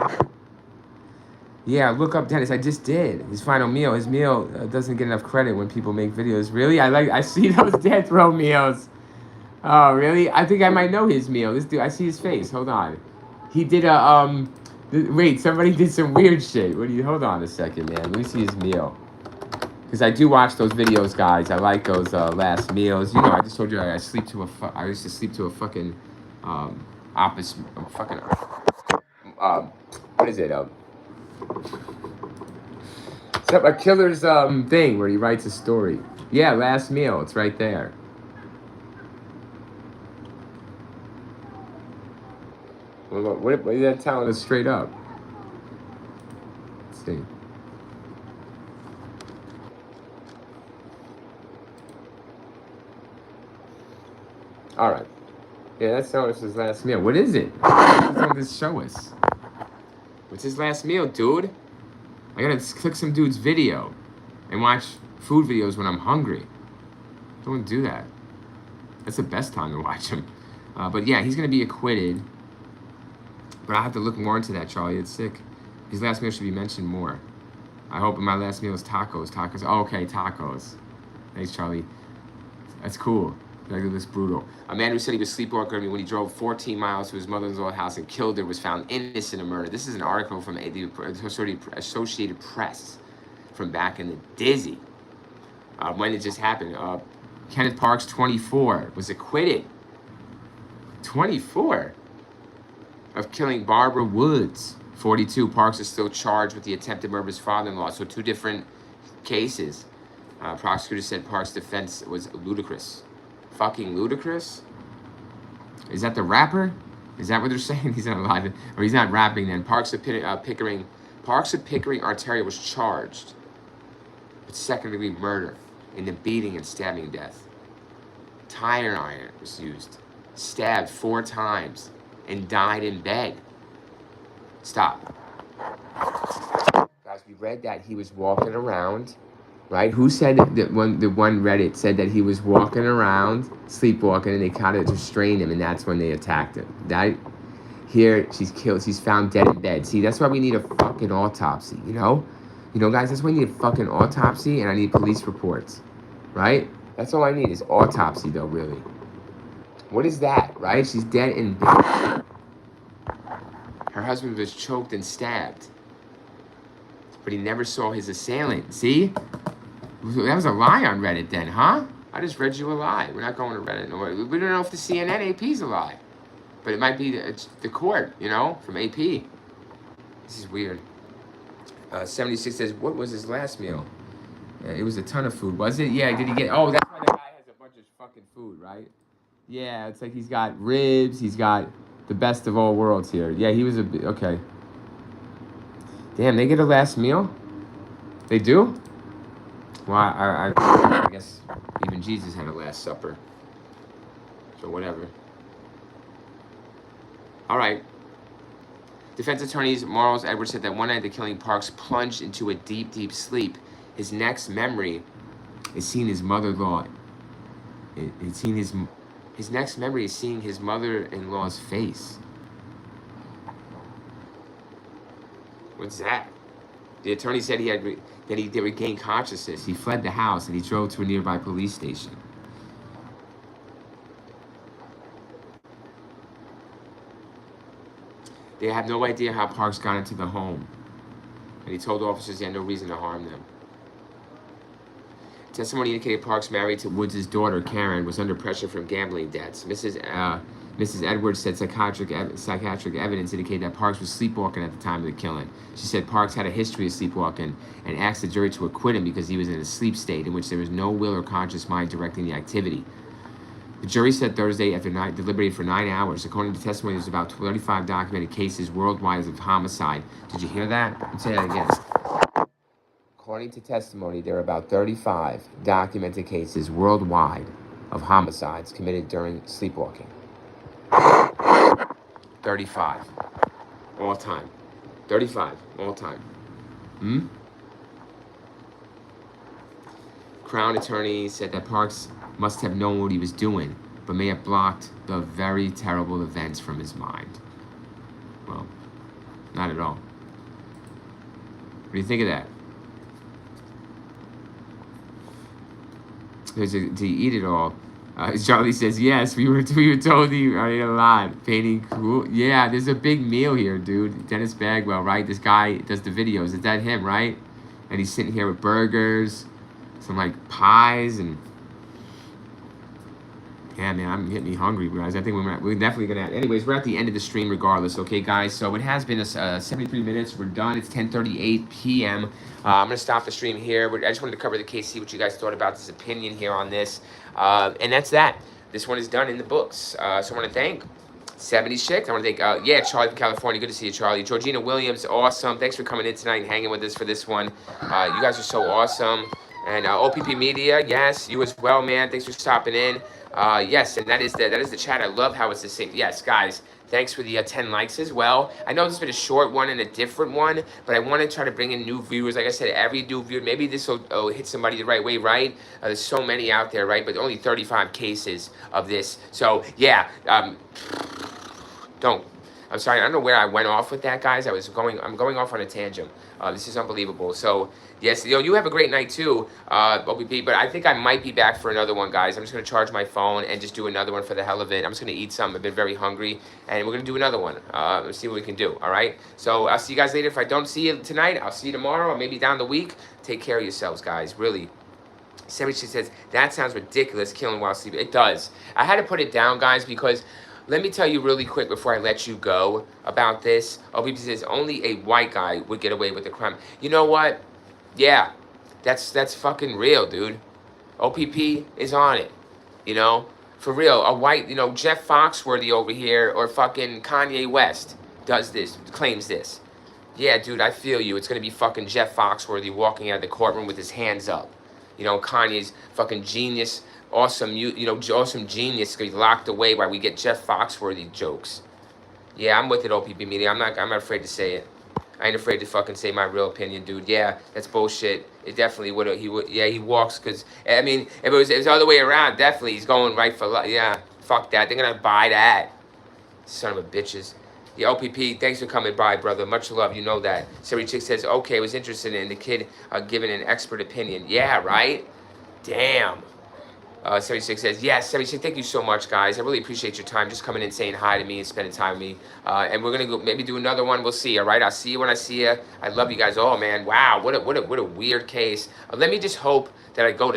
Yeah, look up Dennis. I just did. His final meal. His meal doesn't get enough credit when people make videos. Really? I see those death row meals. Oh, really? I think I might know his meal. This dude, I see his face. Hold on. He did a, wait, somebody did some weird shit. Hold on a second, man. Let me see his meal. Because I do watch those videos, guys. I like those last meals. You know, I just told you I used to sleep to a fucking, opposite, fucking, what is it, a killer's thing where he writes a story. Yeah, last meal. It's right there. What is that telling us straight up? Let's see. All right. Yeah, that's telling us his last meal. What is it? What does this show us? What's his last meal, dude? I gotta click some dude's video and watch food videos when I'm hungry. Don't do that. That's the best time to watch him. But yeah, he's gonna be acquitted. But I have to look more into that, Charlie. It's sick. His last meal should be mentioned more. I hope my last meal is tacos. Tacos. Oh, okay, tacos. Thanks, Charlie. That's cool. Like, this brutal. A man who said he was sleepwalking when he drove 14 miles to his mother-in-law's house and killed her was found innocent of murder. This is an article from the Associated Press from back in the dizzy. When it just happened. Kenneth Parks, 24, was acquitted. 24? Of killing Barbara Woods. 42. Parks is still charged with the attempted murder of his father-in-law. So 2 different cases. Prosecutors said Parks' defense was ludicrous. Fucking ludicrous? Is that the rapper? Is that what they're saying? He's not alive. Or he's not rapping then. Parks of Pickering Ontario was charged with second-degree murder in the beating and stabbing death. Tire iron was used, stabbed 4 times, and died in bed. Stop. Guys, we read that he was walking around, right? Who said that the one Reddit said that he was walking around, sleepwalking, and they kind of restrained him, and that's when they attacked him. That here, she's killed. She's found dead in bed. See, that's why we need a fucking autopsy, you know? You know, guys, that's why we need a fucking autopsy, and I need police reports, right? That's all I need is autopsy, though, really. What is that, right? She's dead in bed. Her husband was choked and stabbed, but he never saw his assailant. See? That was a lie on Reddit then, huh? I just read you a lie. We're not going to Reddit. No, we don't know if the CNN AP's a lie. But it might be the court, you know, from AP. This is weird. 76 says, what was his last meal? It was a ton of food, was it? Yeah, did he get... Oh, that's why the guy has a bunch of fucking food, right? Yeah, it's like he's got ribs. He's got the best of all worlds here. Yeah, he was a... Okay. Damn, they get a last meal? They do? Well, I guess even Jesus had a last supper. So whatever. All right. Defense attorneys Morals Edwards said that one night the killing Parks plunged into a deep, deep sleep. His next memory is seeing his mother-in-law. His next memory is seeing his mother-in-law's face. What's that? The attorney said that he regained consciousness. He fled the house and he drove to a nearby police station. They have no idea how Parks got into the home, and he told officers he had no reason to harm them. Testimony indicated Parks, married to Woods' daughter, Karen, was under pressure from gambling debts. Mrs. Edwards said psychiatric evidence indicated that Parks was sleepwalking at the time of the killing. She said Parks had a history of sleepwalking and asked the jury to acquit him because he was in a sleep state in which there was no will or conscious mind directing the activity. The jury said Thursday after deliberating for 9 hours. According to testimony, there's about 35 documented cases worldwide of homicide. Did you hear that? Let's say that again. According to testimony, there are about 35 documented cases worldwide of homicides committed during sleepwalking. 35. All time. 35. All time. Crown attorney said that Parks must have known what he was doing, but may have blocked the very terrible events from his mind. Well, not at all. What do you think of that? Did he eat it all? Charlie says, yes, we were told he ate a lot. Painting cool. Yeah, there's a big meal here, dude. Dennis Bagwell, right? This guy does the videos. Is that him, right? And he's sitting here with burgers, some like pies, and yeah, man, I'm getting me hungry, guys. I think we're definitely gonna. Anyways, we're at the end of the stream, regardless. Okay, guys. So it has been 73 minutes. We're done. It's 10:38 p.m. I'm gonna stop the stream here. I just wanted to cover the case, see what you guys thought about this opinion here on this, and that's that. This one is done in the books. So I want to thank 76. I want to thank Charlie from California. Good to see you, Charlie. Georgina Williams, awesome. Thanks for coming in tonight and hanging with us for this one. You guys are so awesome. And OPP Media, yes, you as well, man. Thanks for stopping in. Yes, and that is the chat. I love how it's the same. Yes, guys, thanks for the 10 likes as well. I know this has been a short one and a different one, but I want to try to bring in new viewers. Like I said, every new viewer, maybe this will hit somebody the right way, right? There's so many out there, right? But only 35 cases of this. So, yeah, I'm sorry, I don't know where I went off with that, guys. I'm going off on a tangent. This is unbelievable. So, yes, you have a great night too, OPP, but I think I might be back for another one, guys. I'm just going to charge my phone and just do another one for the hell of it. I'm just going to eat something. I've been very hungry, and we're going to do another one. Let's see what we can do, all right? So, I'll see you guys later. If I don't see you tonight, I'll see you tomorrow or maybe down the week. Take care of yourselves, guys, really. She says, that sounds ridiculous, killing while sleeping. It does. I had to put it down, guys, because let me tell you really quick before I let you go about this. OPP says only a white guy would get away with the crime. You know what? Yeah, that's fucking real, dude. OPP is on it, you know? For real, a white, Jeff Foxworthy over here or fucking Kanye West does this, claims this. Yeah, dude, I feel you. It's gonna be fucking Jeff Foxworthy walking out of the courtroom with his hands up. You know, Kanye's fucking genius, awesome, awesome genius gonna be locked away while we get Jeff Foxworthy jokes. Yeah, I'm with it, OPP Media. I'm not afraid to say it. I ain't afraid to fucking say my real opinion, dude. Yeah, that's bullshit. It definitely would. Yeah, he walks because I mean, if it was the other way around, definitely he's going right for yeah. Fuck that. They're gonna buy that. Son of a bitches. Yeah, OPP, thanks for coming by, brother. Much love, you know that. Siri Chick says, okay, was interested in the kid giving an expert opinion. Yeah, right? Damn. 76 says, yes, 76, thank you so much, guys. I really appreciate your time, just coming in, saying hi to me and spending time with me. And we're going to go maybe do another one. We'll see, all right? I'll see you when I see you. I love you guys. Oh, man, wow, what a weird case. Let me just hope that I go to